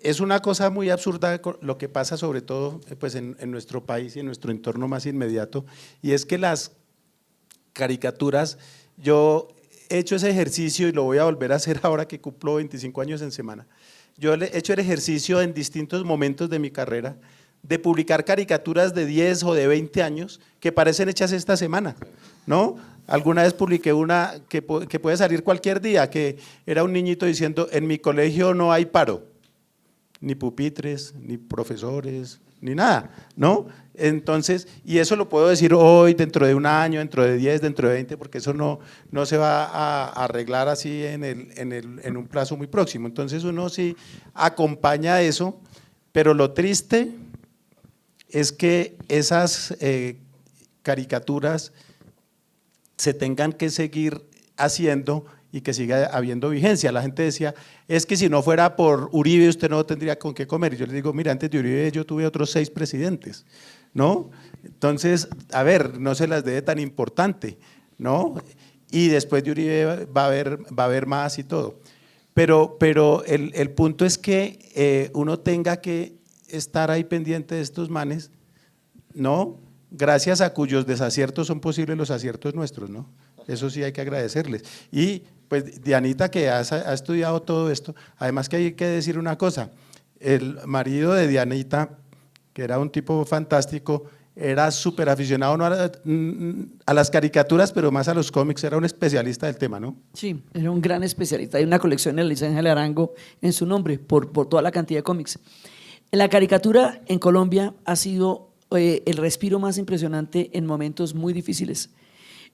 es una cosa muy absurda lo que pasa sobre todo pues en nuestro país y en nuestro entorno más inmediato, y es que las caricaturas, yo he hecho ese ejercicio y lo voy a volver a hacer ahora que cumplo 25 años en semana. Yo he hecho el ejercicio en distintos momentos de mi carrera de publicar caricaturas de 10 o de 20 años que parecen hechas esta semana, ¿no? Alguna vez publiqué una que puede salir cualquier día, que era un niñito diciendo: en mi colegio no hay paro, ni pupitres, ni profesores, ni nada, ¿no? Entonces, y eso lo puedo decir hoy, dentro de un año, dentro de 10, dentro de 20, porque eso no se va a arreglar así en un plazo muy próximo. Entonces uno sí acompaña eso, pero lo triste es que esas caricaturas se tengan que seguir haciendo y que siga habiendo vigencia. La gente decía: es que si no fuera por Uribe usted no tendría con qué comer. Y yo les digo: mira, antes de Uribe yo tuve otros 6 presidentes, ¿no? Entonces, a ver, no se las dé tan importante, ¿no? Y después de Uribe va a haber más y todo. Pero el punto es que uno tenga que estar ahí pendiente de estos manes, ¿no? Gracias a cuyos desaciertos son posibles los aciertos nuestros, ¿no? Eso sí hay que agradecerles. Y pues Dianita, que ha estudiado todo esto, además que hay que decir una cosa: el marido de Dianita, que era un tipo fantástico, era súper aficionado no a las caricaturas, pero más a los cómics, era un especialista del tema, ¿no? Sí, era un gran especialista. Hay una colección en el Liceo Ángel Arango en su nombre, por toda la cantidad de cómics. La caricatura en Colombia ha sido el respiro más impresionante en momentos muy difíciles.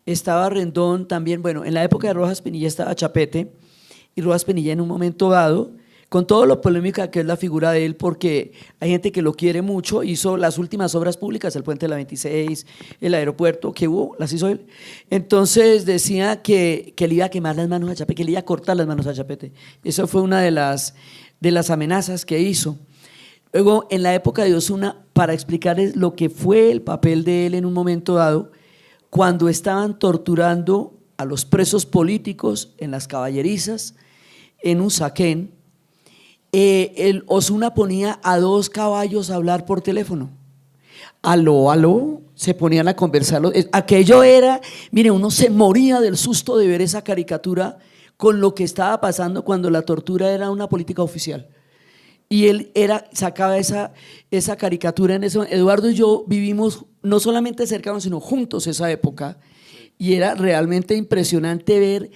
Estaba Rendón también, bueno, en la época de Rojas Pinilla estaba Chapete, y Rojas Pinilla en un momento dado, con todo lo polémica que es la figura de él, porque hay gente que lo quiere mucho, hizo las últimas obras públicas, el Puente de la 26, el aeropuerto, que hubo, las hizo él. Entonces decía que le iba a quemar las manos a Chapete, que le iba a cortar las manos a Chapete. Eso fue una de las amenazas que hizo. Luego, en la época de Osuna, para explicarles lo que fue el papel de él en un momento dado, cuando estaban torturando a los presos políticos en las caballerizas, en Usaquén, el Osuna ponía a 2 caballos a hablar por teléfono. Aló, aló, se ponían a conversar. Aquello era, mire, uno se moría del susto de ver esa caricatura con lo que estaba pasando cuando la tortura era una política oficial. Y él sacaba esa caricatura en eso. Eduardo y yo vivimos no solamente cercanos, sino juntos esa época. Y era realmente impresionante ver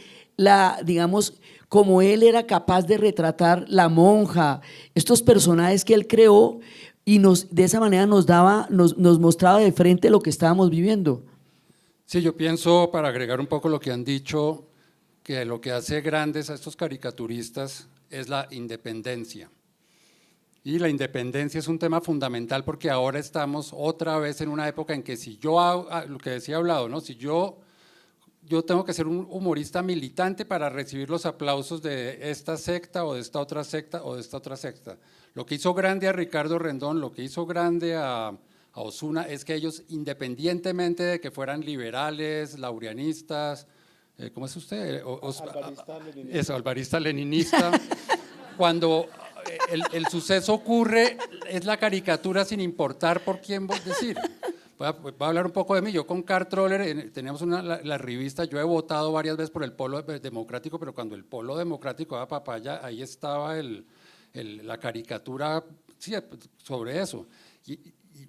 digamos, como él era capaz de retratar La Monja, estos personajes que él creó, y de esa manera nos mostraba de frente lo que estábamos viviendo. Sí, yo pienso, para agregar un poco lo que han dicho, que lo que hace grandes a estos caricaturistas es la independencia. Y la independencia es un tema fundamental porque ahora estamos otra vez en una época en que si yo hago, lo que decía Hablado, ¿no? Si yo tengo que ser un humorista militante para recibir los aplausos de esta secta o de esta otra secta o de esta otra secta. Lo que hizo grande a Ricardo Rendón, lo que hizo grande a Osuna es que ellos, independientemente de que fueran liberales, laureanistas, ¿cómo es usted? Alvarista leninista. Cuando el suceso ocurre, es la caricatura sin importar por quién decir. Voy a hablar un poco de mí. Yo con Carl Troller teníamos la revista, yo he votado varias veces por el Polo Democrático, pero cuando el Polo Democrático daba papaya, ahí estaba la caricatura sobre eso. Y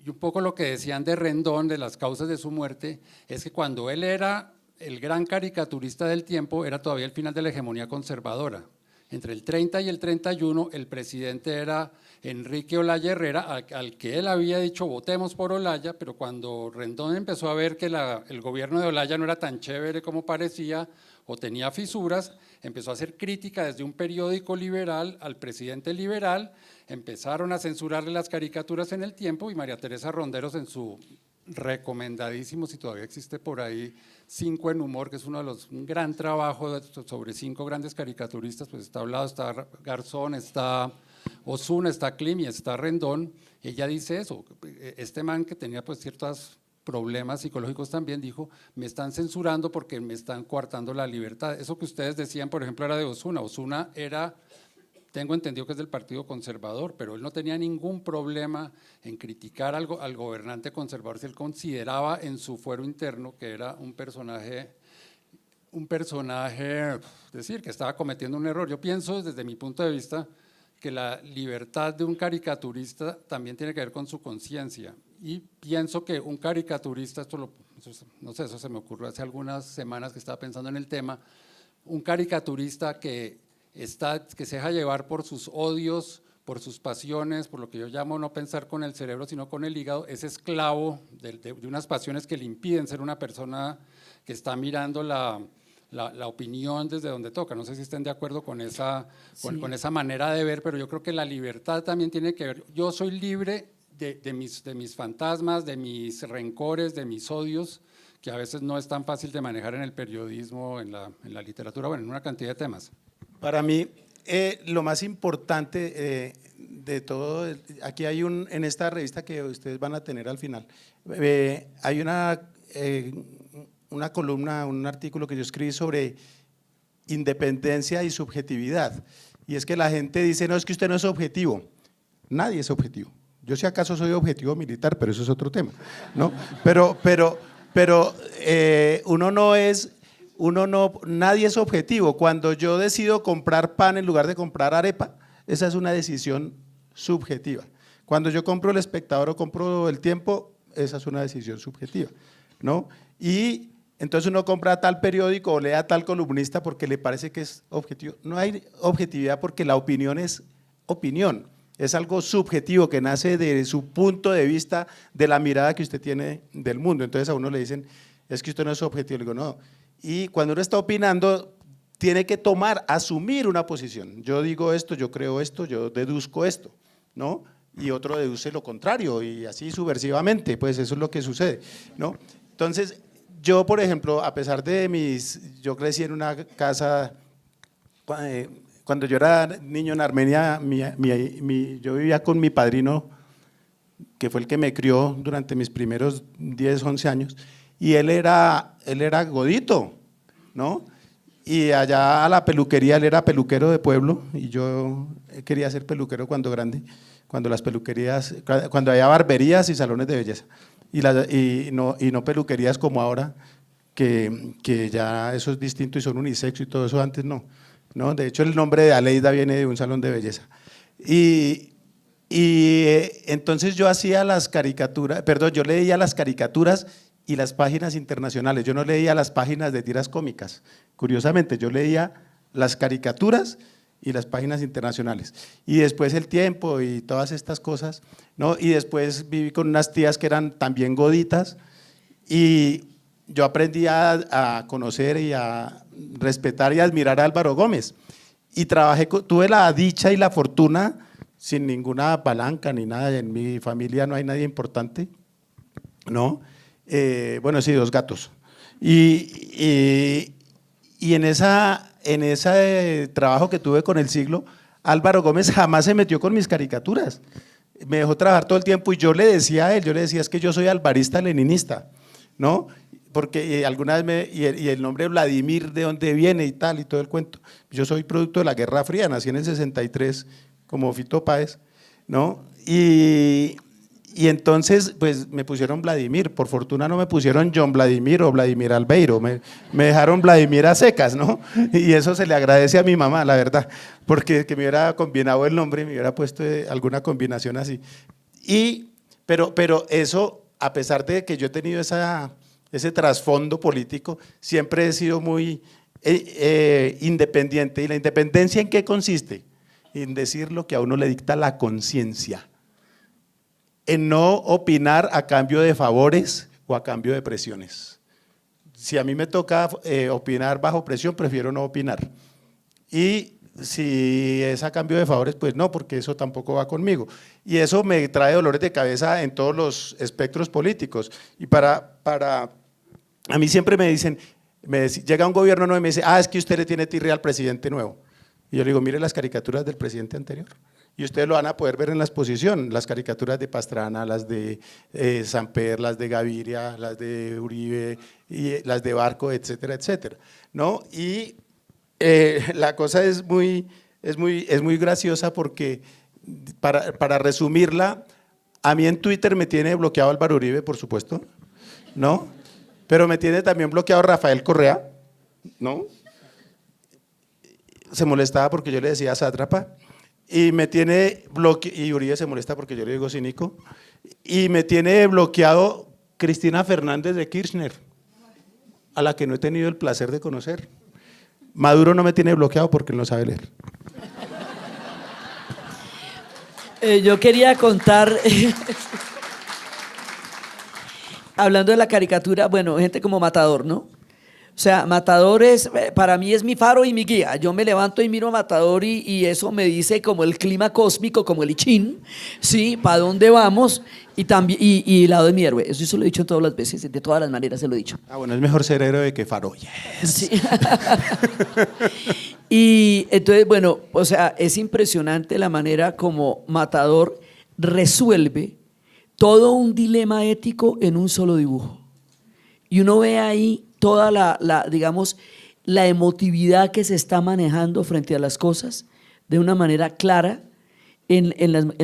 un poco lo que decían de Rendón, de las causas de su muerte, es que cuando él era el gran caricaturista del tiempo, era todavía el final de la hegemonía conservadora. Entre el 30 y el 31, el presidente era Enrique Olaya Herrera, al que él había dicho votemos por Olaya, pero cuando Rendón empezó a ver que el gobierno de Olaya no era tan chévere como parecía o tenía fisuras, empezó a hacer crítica desde un periódico liberal al presidente liberal, empezaron a censurarle las caricaturas en el tiempo y María Teresa Ronderos en su recomendadísimo, si todavía existe por ahí, 5 en humor, que es un gran trabajo sobre 5 grandes caricaturistas, pues está Hablado, está Garzón, está Osuna, está Klim y está Rendón. Ella dice eso, este man que tenía pues ciertos problemas psicológicos también dijo, me están censurando porque me están coartando la libertad. Eso que ustedes decían, por ejemplo, era de Osuna. Osuna era, tengo entendido que es del Partido Conservador, pero él no tenía ningún problema en criticar al gobernante conservador si él consideraba en su fuero interno que era un personaje, decir, que estaba cometiendo un error. Yo pienso desde mi punto de vista que la libertad de un caricaturista también tiene que ver con su conciencia, y pienso que un caricaturista, no sé, eso se me ocurrió hace algunas semanas que estaba pensando en el tema, un caricaturista que se deja llevar por sus odios, por sus pasiones, por lo que yo llamo no pensar con el cerebro sino con el hígado, es esclavo de unas pasiones que le impiden ser una persona que está mirando la opinión desde donde toca. No sé si estén de acuerdo con esa manera de ver, pero yo creo que la libertad también tiene que ver, yo soy libre de mis fantasmas, de mis rencores, de mis odios, que a veces no es tan fácil de manejar en el periodismo, en la literatura, bueno, en una cantidad de temas. Para mí, lo más importante de todo, aquí hay en esta revista que ustedes van a tener al final, hay una columna, un artículo que yo escribí sobre independencia y subjetividad, y es que la gente dice, no, es que usted no es objetivo. Nadie es objetivo. Yo si acaso soy objetivo militar, pero eso es otro tema, ¿no? Pero nadie es objetivo. Cuando yo decido comprar pan en lugar de comprar arepa, esa es una decisión subjetiva. Cuando yo compro El Espectador o compro El Tiempo, esa es una decisión subjetiva, ¿no? Y entonces uno compra tal periódico o lea tal columnista porque le parece que es objetivo. No hay objetividad porque la opinión es opinión, es algo subjetivo que nace de su punto de vista, de la mirada que usted tiene del mundo. Entonces a uno le dicen, es que usted no es objetivo, le digo, no. Y cuando uno está opinando, tiene que asumir una posición. Yo digo esto, yo creo esto, yo deduzco esto, ¿no? Y otro deduce lo contrario y así subversivamente, pues eso es lo que sucede, ¿no? Entonces, yo, por ejemplo, a pesar de yo crecí en una casa, cuando yo era niño en Armenia, yo vivía con mi padrino, que fue el que me crió durante mis primeros 10, 11 años, y él era godito, ¿no? Y allá a la peluquería, él era peluquero de pueblo, y yo quería ser peluquero cuando grande, cuando había barberías y salones de belleza, y no peluquerías como ahora, que ya eso es distinto y son unisex y todo eso, antes no. De hecho, el nombre de Aleida viene de un salón de belleza. Y entonces yo hacía las caricaturas, perdón, yo leía las caricaturas y las páginas internacionales, yo no leía las páginas de tiras cómicas, curiosamente, yo leía las caricaturas y las páginas internacionales. Y después El Tiempo y todas estas cosas, ¿no? Y después viví con unas tías que eran también goditas y yo aprendí a conocer y a respetar y admirar a Álvaro Gómez. Y tuve la dicha y la fortuna, sin ninguna palanca ni nada, en mi familia no hay nadie importante, ¿no? Bueno, sí, 2 gatos. Y en ese trabajo que tuve con El Siglo, Álvaro Gómez jamás se metió con mis caricaturas. Me dejó trabajar todo el tiempo y yo le decía a él, es que yo soy alvarista leninista, ¿no? Porque alguna vez y el nombre Vladimir, ¿de dónde viene y tal? Y todo el cuento. Yo soy producto de la Guerra Fría, nací en el 63 como Fito Páez, ¿no? Y entonces, pues me pusieron Vladimir, por fortuna no me pusieron John Vladimir o Vladimir Albeiro, me dejaron Vladimir a secas, ¿no? Y eso se le agradece a mi mamá, la verdad, porque que me hubiera combinado el nombre, me hubiera puesto alguna combinación así. Pero eso, a pesar de que yo he tenido ese trasfondo político, siempre he sido muy independiente. ¿Y la independencia en qué consiste? En decir lo que a uno le dicta la conciencia, en no opinar a cambio de favores o a cambio de presiones. Si a mí me toca opinar bajo presión, prefiero no opinar. Y si es a cambio de favores, pues no, porque eso tampoco va conmigo. Y eso me trae dolores de cabeza en todos los espectros políticos. Y a mí siempre me dicen, llega un gobierno nuevo y me dice, es que usted le tiene tirria al presidente nuevo. Y yo le digo, mire las caricaturas del presidente anterior. Y ustedes lo van a poder ver en la exposición, las caricaturas de Pastrana, las de Samper, las de Gaviria, las de Uribe, y las de Barco, etcétera, etcétera, ¿no? Y la cosa es muy graciosa porque, para resumirla, a mí en Twitter me tiene bloqueado Álvaro Uribe, por supuesto, ¿no? Pero me tiene también bloqueado Rafael Correa, ¿no? Se molestaba porque yo le decía sátrapa. Y me tiene bloqueado, y Uribe se molesta porque yo le digo cínico, y me tiene bloqueado Cristina Fernández de Kirchner, a la que no he tenido el placer de conocer. Maduro no me tiene bloqueado porque él no sabe leer. Yo quería contar, hablando de la caricatura, bueno, gente como Matador, ¿no? O sea, Matador para mí es mi faro y mi guía. Yo me levanto y miro a Matador y eso me dice como el clima cósmico, como el I Ching, ¿sí? ¿Para dónde vamos? Y el lado de mi héroe. Eso se lo he dicho todas las veces, de todas las maneras se lo he dicho. Bueno, es mejor ser héroe que faro. Yes. Sí. Y entonces, bueno, o sea, es impresionante la manera como Matador resuelve todo un dilema ético en un solo dibujo. Y uno ve ahí toda digamos, la emotividad que se está manejando frente a las cosas de una manera clara en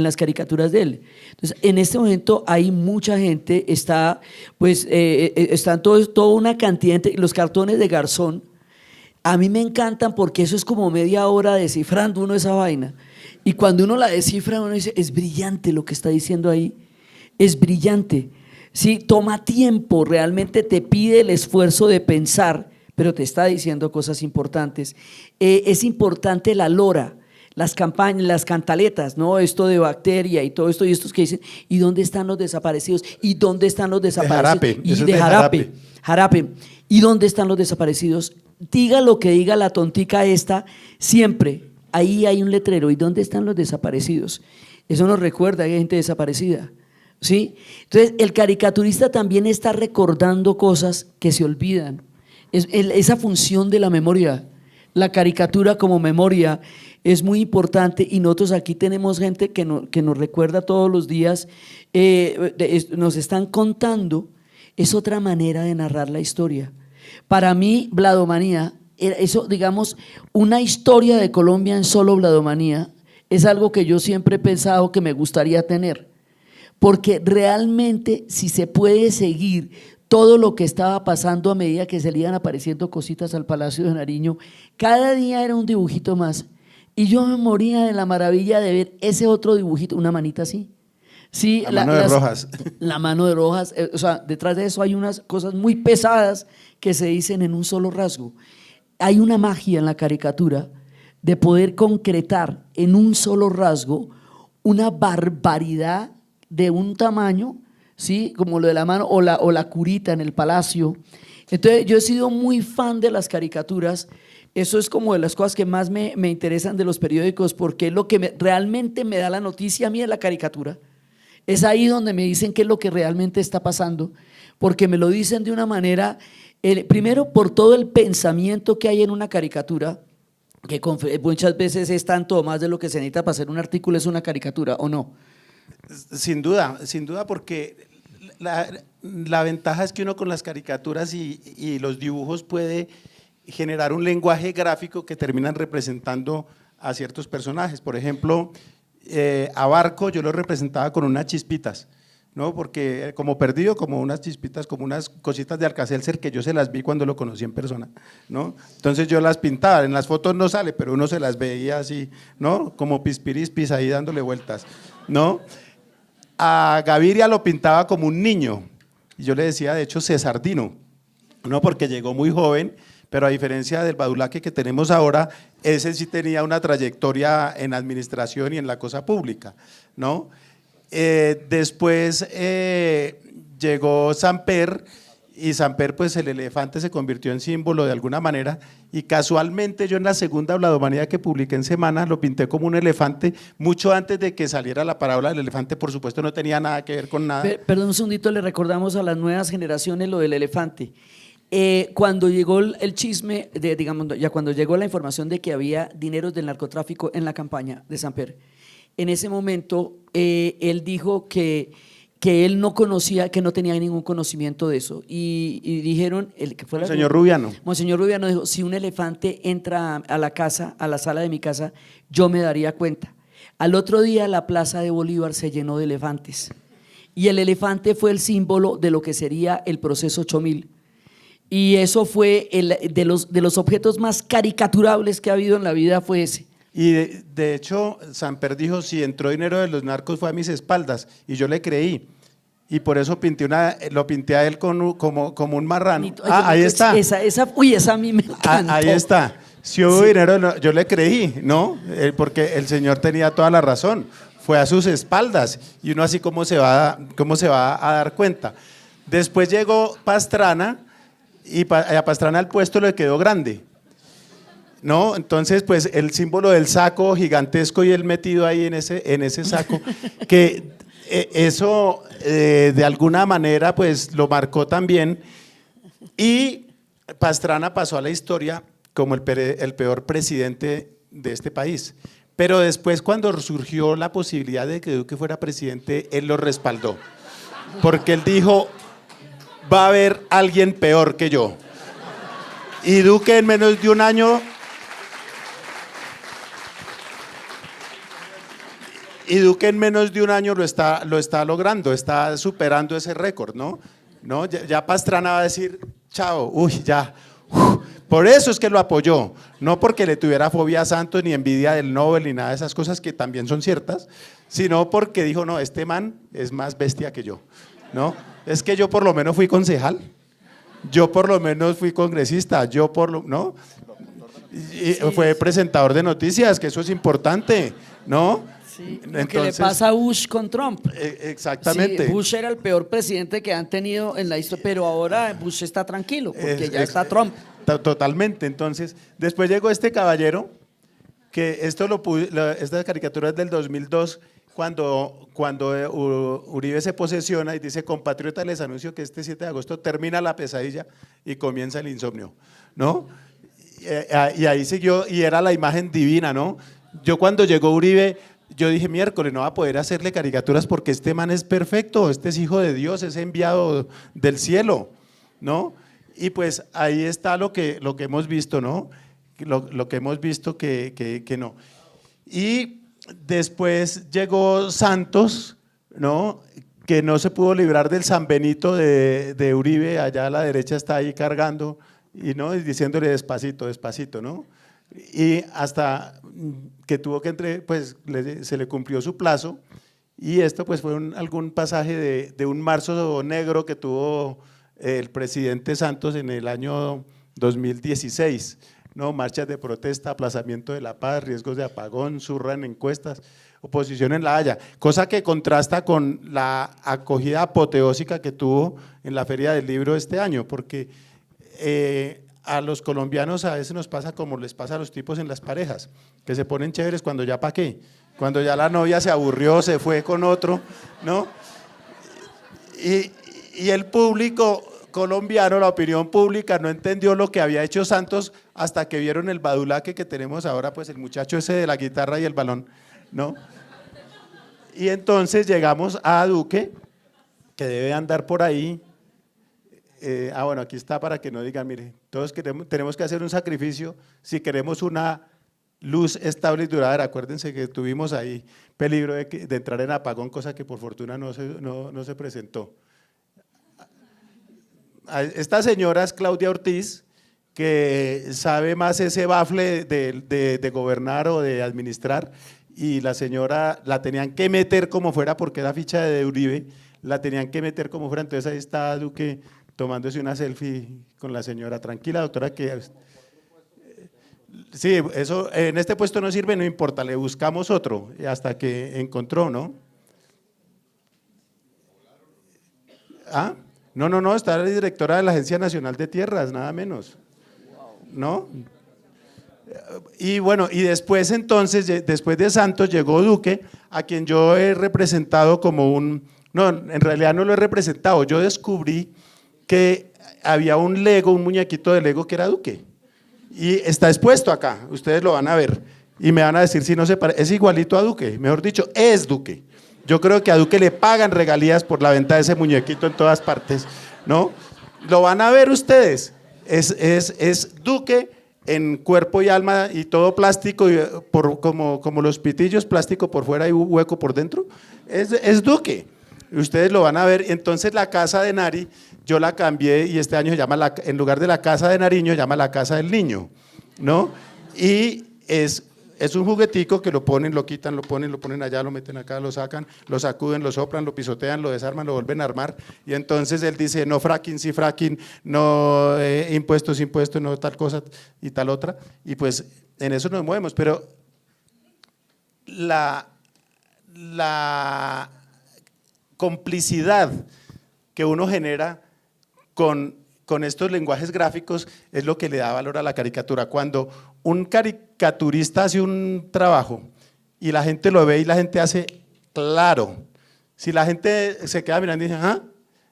las caricaturas de él. Entonces, en este momento hay mucha gente, están toda una cantidad de los cartones de Garzón. A mí me encantan porque eso es como media hora descifrando uno esa vaina. Y cuando uno la descifra, uno dice, es brillante lo que está diciendo ahí, es brillante. ¿sí? Toma tiempo, realmente te pide el esfuerzo de pensar, pero te está diciendo cosas importantes. Es importante la lora, las campañas, las cantaletas, ¿no? Esto de bacteria y todo esto, y estos que dicen, ¿y dónde están los desaparecidos? ¿Y dónde están los desaparecidos? jarape, Y eso es de de jarape, jarape. ¿Y dónde están los desaparecidos? Diga lo que diga la tontica esta, siempre, ahí hay un letrero, ¿y dónde están los desaparecidos? Eso nos recuerda que hay gente desaparecida, ¿sí? Entonces, el caricaturista también está recordando cosas que se olvidan. Esa función de la memoria, la caricatura como memoria es muy importante, y nosotros aquí tenemos gente que nos recuerda todos los días, nos están contando, es otra manera de narrar la historia. Para mí, Vladomanía, eso, digamos, una historia de Colombia en solo Vladomanía, es algo que yo siempre he pensado que me gustaría tener, porque realmente si se puede seguir todo lo que estaba pasando a medida que se le iban apareciendo cositas al Palacio de Nariño, cada día era un dibujito más, y yo me moría de la maravilla de ver ese otro dibujito, una manita así. Sí, La mano de Rojas. La mano de Rojas, o sea, detrás de eso hay unas cosas muy pesadas que se dicen en un solo rasgo. Hay una magia en la caricatura de poder concretar en un solo rasgo una barbaridad de un tamaño, ¿sí? Como lo de la mano o la curita en el palacio. Entonces, yo he sido muy fan de las caricaturas. Eso es como de las cosas que más me interesan de los periódicos, porque es lo que realmente me da la noticia a mí de la caricatura. Es ahí donde me dicen qué es lo que realmente está pasando, porque me lo dicen de una manera, primero por todo el pensamiento que hay en una caricatura, que muchas veces es tanto o más de lo que se necesita para hacer un artículo, es una caricatura, ¿o no? Sin duda, porque la ventaja es que uno con las caricaturas y los dibujos puede generar un lenguaje gráfico que terminan representando a ciertos personajes. Por ejemplo, a Barco yo lo representaba con unas chispitas, ¿no? Porque como perdido, como unas chispitas, como unas cositas de Alka-Seltzer que yo se las vi cuando lo conocí en persona, ¿no? Entonces yo las pintaba, en las fotos no sale, pero uno se las veía así, ¿no? Como pispirispis ahí dándole vueltas, ¿no? A Gaviria lo pintaba como un niño, y yo le decía de hecho Cesardino, ¿no? Porque llegó muy joven, pero a diferencia del Badulaque que tenemos ahora, ese sí tenía una trayectoria en administración y en la cosa pública, ¿no? Después llegó Samper, y Samper, pues el elefante se convirtió en símbolo de alguna manera, y casualmente yo en la segunda Vladomanía que publiqué en Semana lo pinté como un elefante, mucho antes de que saliera la parábola del elefante. Por supuesto no tenía nada que ver con nada. Perdón un segundito, le recordamos a las nuevas generaciones lo del elefante. Cuando llegó el chisme, digamos, ya cuando llegó la información de que había dineros del narcotráfico en la campaña de Samper, en ese momento él dijo que él no conocía, que no tenía ningún conocimiento de eso, y dijeron, Monseñor Rubiano. Monseñor Rubiano dijo, si un elefante entra a la casa, a la sala de mi casa, yo me daría cuenta. Al otro día la plaza de Bolívar se llenó de elefantes, y el elefante fue el símbolo de lo que sería el proceso 8000. Y eso fue de los objetos más caricaturables que ha habido en la vida, fue ese. Y de hecho, Samper dijo, si entró dinero de los narcos fue a mis espaldas, y yo le creí. Y por eso lo pinté a él como un marrano. Ahí está. Esa a mí me encantó. Ahí está. Si hubo dinero, yo le creí, ¿no? Porque el señor tenía toda la razón. Fue a sus espaldas, y uno así cómo se va a dar cuenta. Después llegó Pastrana, y a Pastrana el puesto le quedó grande, ¿no? Entonces, pues el símbolo del saco gigantesco y él metido ahí en ese saco, que eso de alguna manera pues lo marcó también, y Pastrana pasó a la historia como el peor presidente de este país. Pero después, cuando surgió la posibilidad de que Duque fuera presidente, él lo respaldó, porque él dijo, va a haber alguien peor que yo. Y Duque en menos de un año lo está logrando, está superando ese récord, ¿no? Ya Pastrana va a decir, chao, ya. Por eso es que lo apoyó, no porque le tuviera fobia a Santos, ni envidia del Nobel, ni nada de esas cosas que también son ciertas, sino porque dijo, no, este man es más bestia que yo. ¿no? Es que yo por lo menos fui concejal, yo por lo menos fui congresista, ¿no? Y fue presentador de noticias, que eso es importante, ¿no? Sí, lo que le pasa a Bush con Trump. Exactamente. Sí, Bush era el peor presidente que han tenido en la historia, pero ahora Bush está tranquilo porque ya está Trump. Totalmente. Entonces, después llegó este caballero, que esta caricatura es del 2002, cuando Uribe se posesiona y dice: compatriotas, les anuncio que este 7 de agosto termina la pesadilla y comienza el insomnio, ¿no? Y ahí siguió, y era la imagen divina, ¿no? Yo cuando llegó Uribe, yo dije: miércoles, no va a poder hacerle caricaturas porque este man es perfecto, este es hijo de Dios, es enviado del cielo, ¿no? Y pues ahí está lo que hemos visto, ¿no? Lo que hemos visto que no. Y después llegó Santos, ¿no? Que no se pudo librar del San Benito de Uribe, allá a la derecha está ahí cargando, y diciéndole despacito, despacito, ¿no? Y hasta que tuvo que se le cumplió su plazo, y esto pues fue algún pasaje de un marzo negro que tuvo el presidente Santos en el año 2016, ¿no? Marchas de protesta, aplazamiento de la paz, riesgos de apagón, zurra en encuestas, oposición en La Haya, cosa que contrasta con la acogida apoteósica que tuvo en la Feria del Libro este año, porque a los colombianos a veces nos pasa como les pasa a los tipos en las parejas, que se ponen chéveres cuando ya pa' qué, cuando ya la novia se aburrió, se fue con otro, ¿no? Y el público colombiano, la opinión pública, no entendió lo que había hecho Santos hasta que vieron el badulaque que tenemos ahora, pues el muchacho ese de la guitarra y el balón, ¿no? Y entonces llegamos a Duque, que debe andar por ahí. Bueno, aquí está para que no digan: mire, todos tenemos que hacer un sacrificio si queremos una luz estable y duradera. Acuérdense que tuvimos ahí peligro de entrar en apagón, cosa que por fortuna no se presentó. Esta señora es Claudia Ortiz, que sabe más ese bafle de gobernar o de administrar, y la señora la tenían que meter como fuera porque era ficha de Uribe, la tenían que meter como fuera. Entonces ahí está Duque tomándose una selfie con la señora. Tranquila, doctora, que sí, eso en este puesto no sirve, no importa, le buscamos otro hasta que encontró, ¿no? ¿Ah? No, está la directora de la Agencia Nacional de Tierras, nada menos, ¿no? Y bueno, y después entonces, después de Santos llegó Duque, a quien yo he representado como no, en realidad no lo he representado, yo descubrí que había un Lego, un muñequito de Lego que era Duque, y está expuesto acá, ustedes lo van a ver, y me van a decir si no se parece, es igualito a Duque, mejor dicho, es Duque. Yo creo que a Duque le pagan regalías por la venta de ese muñequito en todas partes, ¿no? Lo van a ver ustedes, es Duque en cuerpo y alma y todo plástico, y como los pitillos, plástico por fuera y hueco por dentro, es Duque, ustedes lo van a ver. Entonces la casa de Nari, yo la cambié y este año se llama, en lugar de la casa de Nariño, se llama la casa del niño, ¿no? Y es un juguetico que lo ponen, lo quitan, lo ponen allá, lo meten acá, lo sacan, lo sacuden, lo soplan, lo pisotean, lo desarman, lo vuelven a armar, y entonces él dice: no fracking, sí fracking, no impuestos, no tal cosa y tal otra, y pues en eso nos movemos. Pero la complicidad que uno genera con estos lenguajes gráficos es lo que le da valor a la caricatura. Cuando un caricaturista hace un trabajo y la gente lo ve y la gente hace claro, si la gente se queda mirando y dice: ¿ah?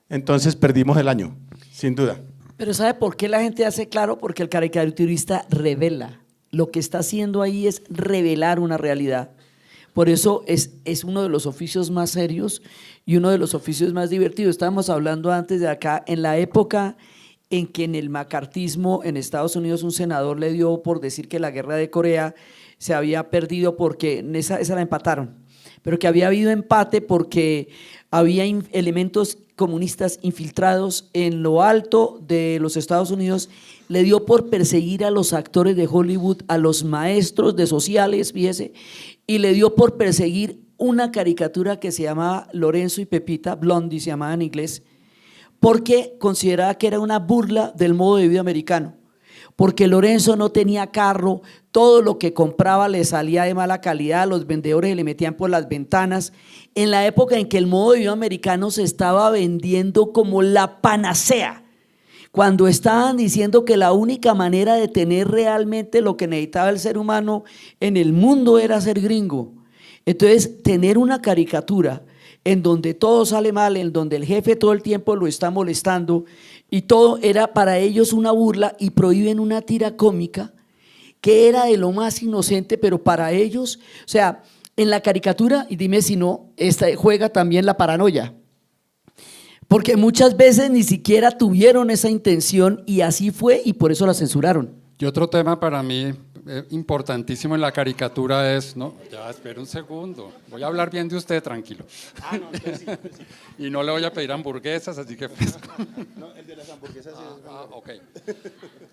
Entonces perdimos el año, sin duda. Pero ¿sabe por qué la gente hace claro? Porque el caricaturista revela. Lo que está haciendo ahí es revelar una realidad. Por eso es uno de los oficios más serios y uno de los oficios más divertidos. Estábamos hablando antes de acá, en la época en que en el macartismo en Estados Unidos un senador le dio por decir que la guerra de Corea se había perdido porque esa la empataron, pero que había habido empate porque había elementos comunistas infiltrados en lo alto de los Estados Unidos. Le dio por perseguir a los actores de Hollywood, a los maestros de sociales, fíjese, y le dio por perseguir una caricatura que se llamaba Lorenzo y Pepita, Blondie se llamaba en inglés, porque consideraba que era una burla del modo de vida americano, porque Lorenzo no tenía carro, todo lo que compraba le salía de mala calidad, los vendedores le metían por las ventanas, en la época en que el modo de vida americano se estaba vendiendo como la panacea, cuando estaban diciendo que la única manera de tener realmente lo que necesitaba el ser humano en el mundo era ser gringo. Entonces, tener una caricatura en donde todo sale mal, en donde el jefe todo el tiempo lo está molestando y todo era para ellos una burla, y prohíben una tira cómica que era de lo más inocente, pero para ellos, o sea, en la caricatura, y dime si no, esta juega también la paranoia, porque muchas veces ni siquiera tuvieron esa intención y así fue, y por eso la censuraron. Y otro tema para mí importantísimo en la caricatura es, no, ya espera un segundo, voy a hablar bien de usted, tranquilo. Y no le voy a pedir hamburguesas, así que fresco. No, el de las hamburguesas Ok.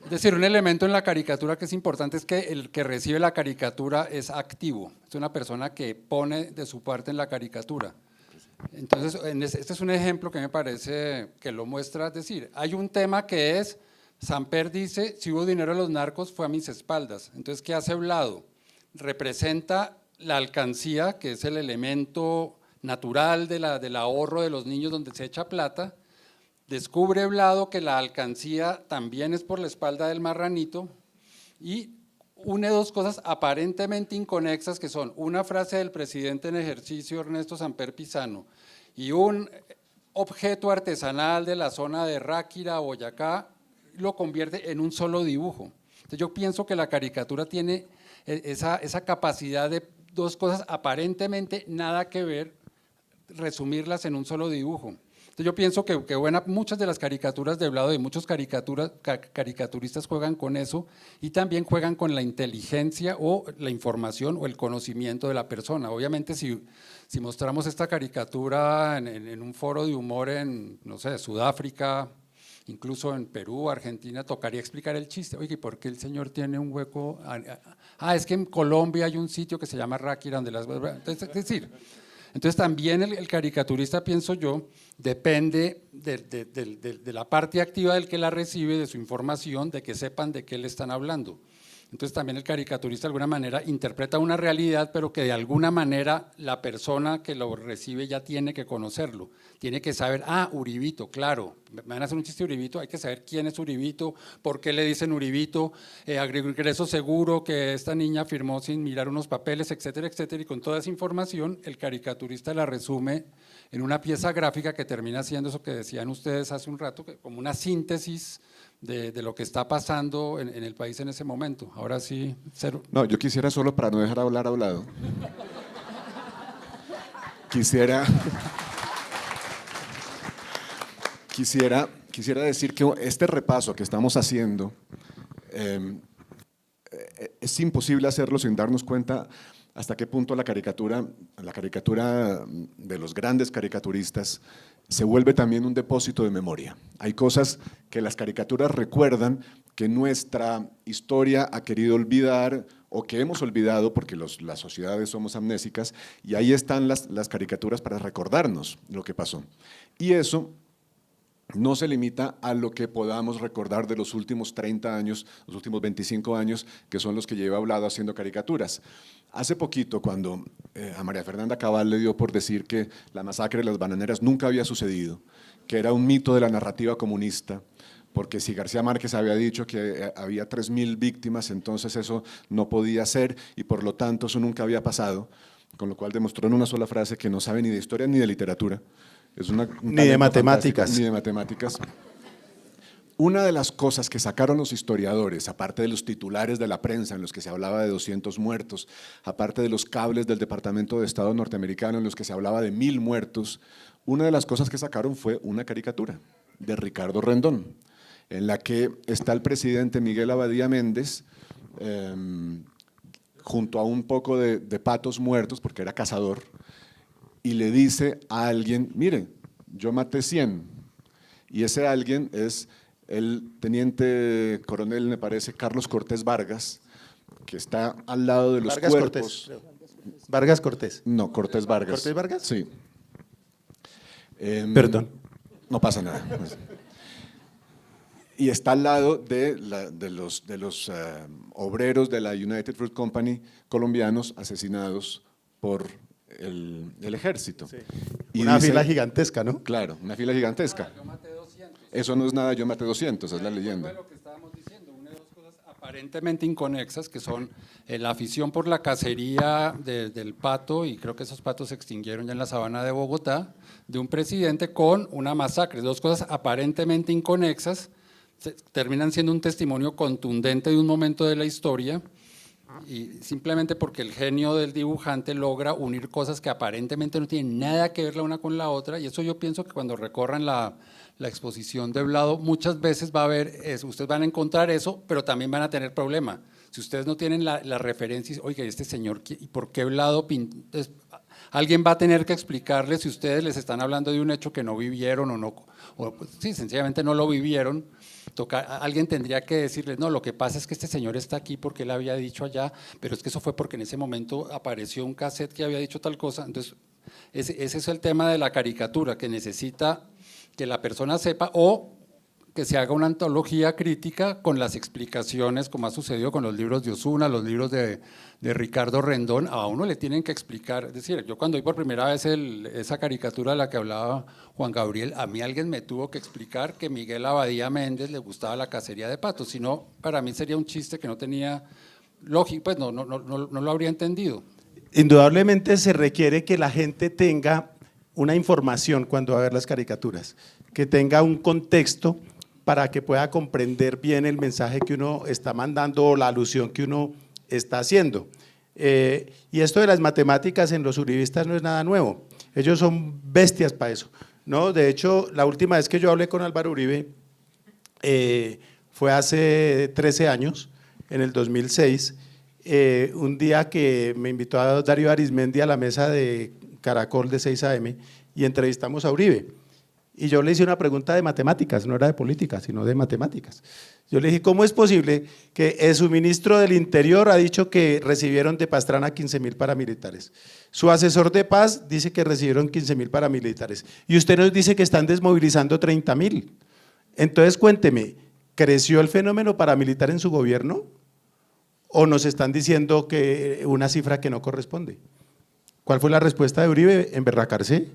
Es decir, un elemento en la caricatura que es importante es que el que recibe la caricatura es activo, es una persona que pone de su parte en la caricatura. Entonces, este es un ejemplo que me parece que lo muestra, es decir, hay un tema que es, Samper dice, si hubo dinero a los narcos fue a mis espaldas. Entonces, ¿qué hace Blado? Representa la alcancía, que es el elemento natural del ahorro de los niños donde se echa plata. Descubre Blado que la alcancía también es por la espalda del marranito y une dos cosas aparentemente inconexas, que son una frase del presidente en ejercicio Ernesto Samper Pizano y un objeto artesanal de la zona de Ráquira, Boyacá, lo convierte en un solo dibujo. Entonces yo pienso que la caricatura tiene esa capacidad de dos cosas aparentemente nada que ver, resumirlas en un solo dibujo. Entonces yo pienso que muchas de las caricaturas de Blado y muchos caricaturistas juegan con eso y también juegan con la inteligencia o la información o el conocimiento de la persona. Obviamente si mostramos esta caricatura en un foro de humor en, no sé, Sudáfrica, incluso en Perú, Argentina, tocaría explicar el chiste. Oye, ¿por qué el señor tiene un hueco? Es que en Colombia hay un sitio que se llama Ráquira, donde las… Entonces también el caricaturista, pienso yo, depende de la parte activa del que la recibe, de su información, de que sepan de qué le están hablando. Entonces también el caricaturista de alguna manera interpreta una realidad, pero que de alguna manera la persona que lo recibe ya tiene que conocerlo, tiene que saber, Uribito, claro, me van a hacer un chiste de Uribito, hay que saber quién es Uribito, por qué le dicen Uribito, ingreso seguro que esta niña firmó sin mirar unos papeles, etcétera, etcétera, y con toda esa información el caricaturista la resume en una pieza gráfica que termina siendo eso que decían ustedes hace un rato, como una síntesis de lo que está pasando en el país en ese momento. Ahora sí, cero. No, yo quisiera solo para no dejar hablar hablado. Quisiera decir que este repaso que estamos haciendo es imposible hacerlo sin darnos cuenta hasta qué punto la caricatura de los grandes caricaturistas se vuelve también un depósito de memoria. Hay cosas que las caricaturas recuerdan que nuestra historia ha querido olvidar o que hemos olvidado porque las sociedades somos amnésicas, y ahí están las caricaturas para recordarnos lo que pasó. Y eso no se limita a lo que podamos recordar de los últimos 30 años, los últimos 25 años, que son los que lleva Blado haciendo caricaturas. Hace poquito, cuando a María Fernanda Cabal le dio por decir que la masacre de las bananeras nunca había sucedido, que era un mito de la narrativa comunista, porque si García Márquez había dicho que había 3.000 víctimas, entonces eso no podía ser y por lo tanto eso nunca había pasado, con lo cual demostró en una sola frase que no sabe ni de historia ni de literatura. Es ni de matemáticas. Ni de matemáticas. Una de las cosas que sacaron los historiadores, aparte de los titulares de la prensa en los que se hablaba de 200 muertos, aparte de los cables del Departamento de Estado norteamericano en los que se hablaba de 1.000 muertos, una de las cosas que sacaron fue una caricatura de Ricardo Rendón, en la que está el presidente Miguel Abadía Méndez, junto a un poco de patos muertos, porque era cazador, y le dice a alguien, mire, yo maté 100, y ese alguien es el teniente coronel, me parece, Carlos Cortés Vargas, que está al lado de los Vargas cuerpos. Cortés. Vargas Cortés. No, Cortés Vargas. ¿Cortés Vargas? Sí. Perdón. No pasa nada. Y está al lado de los obreros de la United Fruit Company colombianos asesinados por el ejército. Y Una dice- fila gigantesca, ¿no? Claro, una fila gigantesca. Yo maté 200. Eso no es nada, yo maté 200, es la leyenda. Fue lo que estábamos diciendo, una de dos cosas aparentemente inconexas, que son la afición por la cacería del pato, y creo que esos patos se extinguieron ya en la sabana de Bogotá, de un presidente con una masacre. Dos cosas aparentemente inconexas terminan siendo un testimonio contundente de un momento de la historia, y simplemente porque el genio del dibujante logra unir cosas que aparentemente no tienen nada que ver la una con la otra, y eso yo pienso que cuando recorran la exposición de Blado, muchas veces va a haber eso, ustedes van a encontrar eso, pero también van a tener problema. Si ustedes no tienen la referencia, oiga, este señor, ¿y por qué Blado pintó? Entonces, alguien va a tener que explicarles si ustedes les están hablando de un hecho que no vivieron o no, o pues, sí, sencillamente no lo vivieron. Alguien tendría que decirles, no, lo que pasa es que este señor está aquí porque él había dicho allá, pero es que eso fue porque en ese momento apareció un cassette que había dicho tal cosa. Entonces, ese es el tema de la caricatura, que necesita que la persona sepa, o que se haga una antología crítica con las explicaciones, como ha sucedido con los libros de Osuna, los libros de Ricardo Rendón. A uno le tienen que explicar, es decir, yo cuando vi por primera vez esa caricatura de la que hablaba Juan Gabriel, a mí alguien me tuvo que explicar que Miguel Abadía Méndez le gustaba la cacería de patos, si no, para mí sería un chiste que no tenía lógica, pues no lo habría entendido. Indudablemente se requiere que la gente tenga una información cuando va a ver las caricaturas, que tenga un contexto para que pueda comprender bien el mensaje que uno está mandando o la alusión que uno está haciendo. Y esto de las matemáticas en los uribistas no es nada nuevo, ellos son bestias para eso, ¿no? De hecho, la última vez que yo hablé con Álvaro Uribe fue hace 13 años, en el 2006, un día que me invitó a Darío Arizmendi a la mesa de Caracol de 6 AM y entrevistamos a Uribe. Y yo le hice una pregunta de matemáticas, no era de política, sino de matemáticas. Yo le dije, ¿cómo es posible que su ministro del Interior ha dicho que recibieron de Pastrana 15.000 paramilitares? Su asesor de paz dice que recibieron 15.000 paramilitares. Y usted nos dice que están desmovilizando 30.000. Entonces, cuénteme, ¿creció el fenómeno paramilitar en su gobierno? ¿O nos están diciendo que una cifra que no corresponde? ¿Cuál fue la respuesta de Uribe? Emberracarse.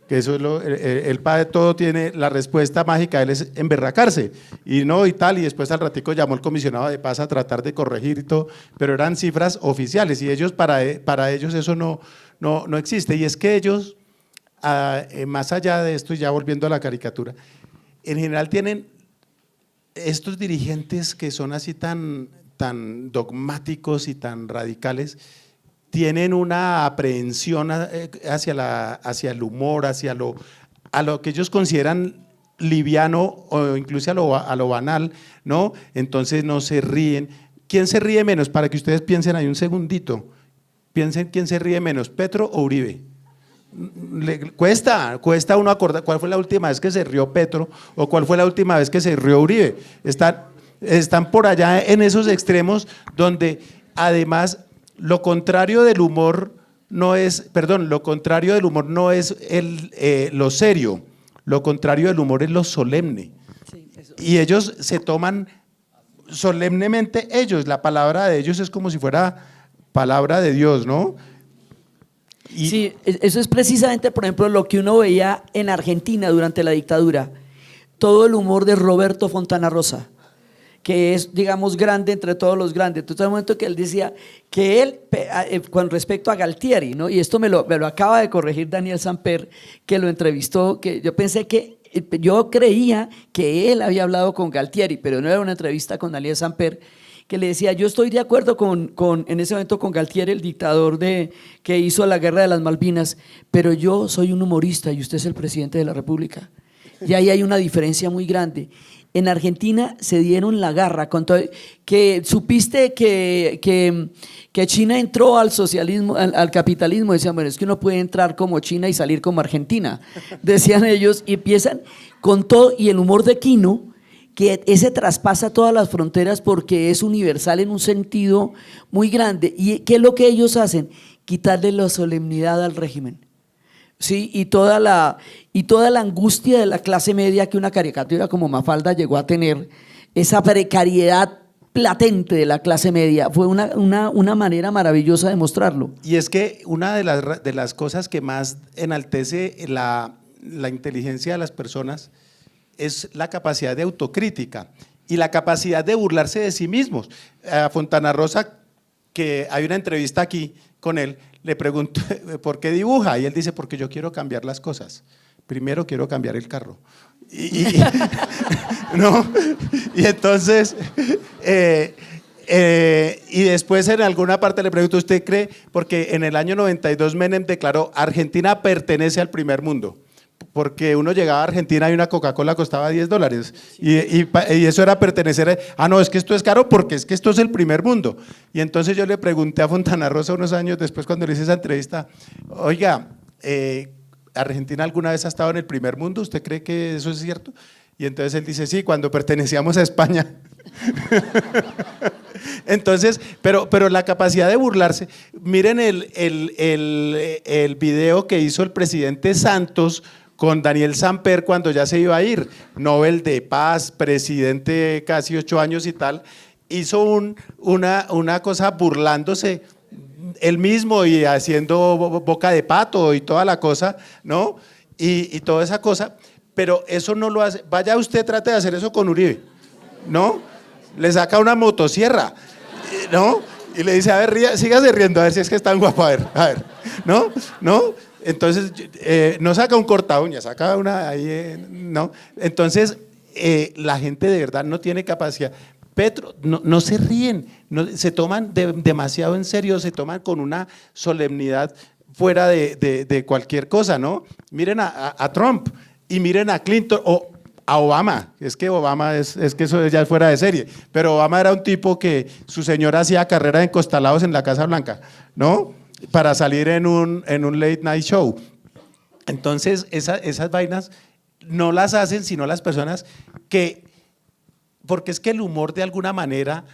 Que eso es el padre todo tiene la respuesta mágica, él es emberracarse y no y tal, y después al ratico llamó el comisionado de paz a tratar de corregir y todo, pero eran cifras oficiales y ellos para ellos eso no existe. Y es que ellos, más allá de esto, y ya volviendo a la caricatura, en general tienen estos dirigentes que son así tan dogmáticos y tan radicales, tienen una aprehensión hacia el humor, a lo que ellos consideran liviano o incluso a lo banal, ¿no? Entonces no se ríen. ¿Quién se ríe menos? Para que ustedes piensen ahí un segundito. Piensen quién se ríe menos, Petro o Uribe. Cuesta uno acordar cuál fue la última vez que se rió Petro o cuál fue la última vez que se rió Uribe. Están por allá en esos extremos donde además lo contrario del humor no es lo serio, lo contrario del humor es lo solemne. Y ellos se toman solemnemente la palabra de ellos es como si fuera palabra de Dios, ¿no? Sí, eso es precisamente, por ejemplo, lo que uno veía en Argentina durante la dictadura, todo el humor de Roberto Fontana Rosa, que es, digamos, grande entre todos los grandes. Entonces, en el momento que él decía que él, con respecto a Galtieri, ¿no? Y esto me lo acaba de corregir Daniel Samper, que lo entrevistó, que yo creía que él había hablado con Galtieri, pero no era una entrevista con Daniel Samper, que le decía, yo estoy de acuerdo en ese momento con Galtieri, el dictador que hizo la guerra de las Malvinas, pero yo soy un humorista y usted es el presidente de la República. Y ahí hay una diferencia muy grande. En Argentina se dieron la garra con todo, que supiste que China entró al socialismo, al capitalismo, decían, bueno, es que uno puede entrar como China y salir como Argentina, decían ellos, y empiezan con todo, y el humor de Quino, que ese traspasa todas las fronteras porque es universal en un sentido muy grande. ¿Y qué es lo que ellos hacen? quitarle la solemnidad al régimen. Sí, y toda la angustia de la clase media que una caricatura como Mafalda llegó a tener, esa precariedad latente de la clase media, fue una manera maravillosa de mostrarlo. Y es que una de las cosas que más enaltece la inteligencia de las personas es la capacidad de autocrítica y la capacidad de burlarse de sí mismos. A Fontana Rosa, que hay una entrevista aquí con él, le pregunto ¿por qué dibuja? Y él dice, porque yo quiero cambiar las cosas. Primero quiero cambiar el carro. ¿No? Y entonces, y después en alguna parte le pregunto, ¿usted cree? Porque en el año 92 Menem declaró, Argentina pertenece al primer mundo. Porque uno llegaba a Argentina y una Coca-Cola costaba $10 y eso era pertenecer no, es que esto es caro porque es que esto es el primer mundo. Y entonces yo le pregunté a Fontana Rosa unos años después cuando le hice esa entrevista, oiga, ¿Argentina alguna vez ha estado en el primer mundo? ¿Usted cree que eso es cierto? Y entonces él dice, sí, cuando pertenecíamos a España. Entonces, pero la capacidad de burlarse, miren el video que hizo el presidente Santos con Daniel Samper cuando ya se iba a ir, Nobel de Paz, presidente casi 8 años y tal, hizo una cosa burlándose él mismo y haciendo boca de pato y toda la cosa, ¿no? Y toda esa cosa, pero eso no lo hace, vaya usted trate de hacer eso con Uribe, ¿no? Le saca una motosierra, ¿no? Y le dice, a ver, sígase riendo, a ver si es que es tan guapo, a ver, ¿no? Entonces, no saca un corta uña, saca una ahí, ¿no? Entonces, la gente de verdad no tiene capacidad. Petro, no se ríen, se toman demasiado en serio, se toman con una solemnidad fuera de cualquier cosa, ¿no? Miren a Trump y miren a Clinton o a Obama, es que Obama es que eso ya es fuera de serie, pero Obama era un tipo que su señora hacía carrera de encostalados en la Casa Blanca, ¿no? Para salir en un late night show. Entonces, esas vainas no las hacen sino las personas que, porque es que el humor de alguna manera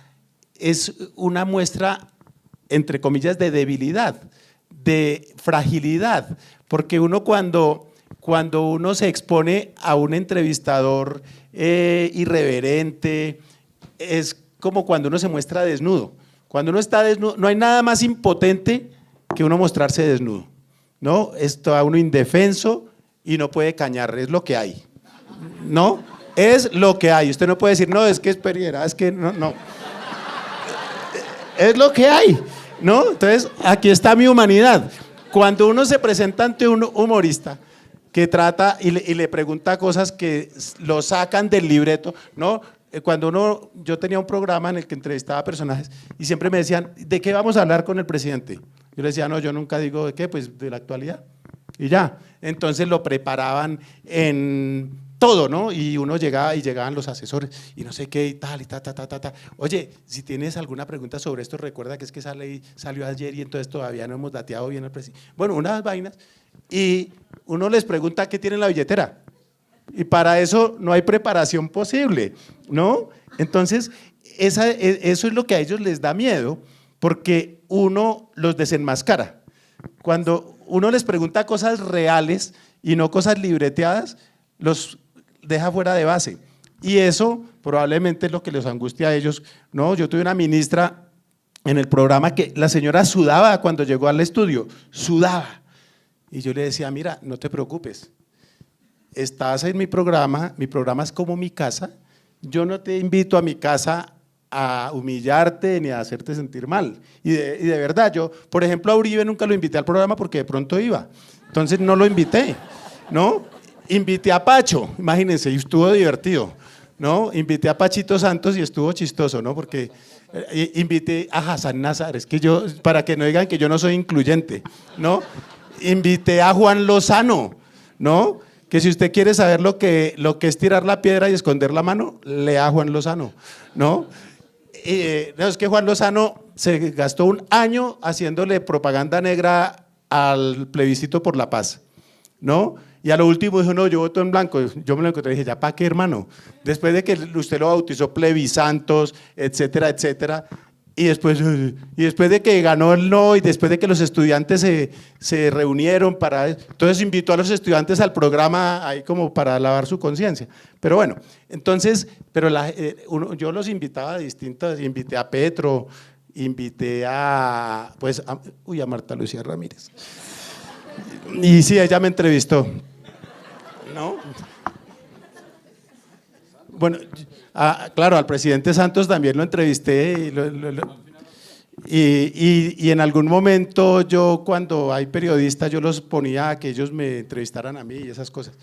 es una muestra, entre comillas, de debilidad, de fragilidad, porque uno cuando uno se expone a un entrevistador irreverente, es como cuando uno se muestra desnudo. Cuando uno está desnudo, no hay nada más impotente que uno mostrarse desnudo, ¿no? Está uno indefenso y no puede cañar, es lo que hay, ¿no? Es lo que hay, usted no puede decir, no, es que es periera, es que no. Es lo que hay, ¿no? Entonces, aquí está mi humanidad. Cuando uno se presenta ante un humorista que trata y le pregunta cosas que lo sacan del libreto, ¿no? Yo tenía un programa en el que entrevistaba personajes y siempre me decían, ¿de qué vamos a hablar con el presidente? Yo le decía, no, yo nunca digo de qué, pues de la actualidad. Y ya, entonces lo preparaban en todo, ¿no? Y uno llegaba y llegaban los asesores y no sé qué y tal y ta. Oye, si tienes alguna pregunta sobre esto, recuerda que es que esa ley salió ayer y entonces todavía no hemos dateado bien al presidente. Bueno, unas vainas y uno les pregunta qué tiene en la billetera y para eso no hay preparación posible, ¿no? Entonces, eso es lo que a ellos les da miedo porque uno los desenmascara. Cuando uno les pregunta cosas reales y no cosas libreteadas, los deja fuera de base. Y eso probablemente es lo que les angustia a ellos, ¿no? Yo tuve una ministra en el programa que la señora sudaba cuando llegó al estudio, sudaba. Y yo le decía, mira, no te preocupes, estás en mi programa es como mi casa, yo no te invito a mi casa a humillarte ni a hacerte sentir mal. Y de verdad, yo, por ejemplo, a Uribe nunca lo invité al programa porque de pronto iba, entonces no lo invité, ¿no? Invité a Pacho, imagínense, y estuvo divertido, ¿no? Invité a Pachito Santos y estuvo chistoso, ¿no? Porque invité a Hassan Nazar, es que yo, para que no digan que yo no soy incluyente, ¿no? Invité a Juan Lozano, ¿no? Que si usted quiere saber lo que es tirar la piedra y esconder la mano, lea a Juan Lozano, ¿no? No, es que Juan Lozano se gastó un año haciéndole propaganda negra al plebiscito por la paz, ¿no? Y a lo último dijo, no, yo voto en blanco. Yo me lo encontré y dije, ¿ya para qué, hermano? Después de que usted lo bautizó plebissantos, etcétera, etcétera, y después de que ganó el no y después de que los estudiantes se reunieron entonces invitó a los estudiantes al programa ahí como para lavar su conciencia. Pero bueno, entonces, yo los invitaba a distintas, invité a Petro, invité a Marta Lucía Ramírez. Y sí, ella me entrevistó. ¿No? Bueno, claro, al presidente Santos también lo entrevisté y en algún momento yo, cuando hay periodistas, yo los ponía a que ellos me entrevistaran a mí y esas cosas.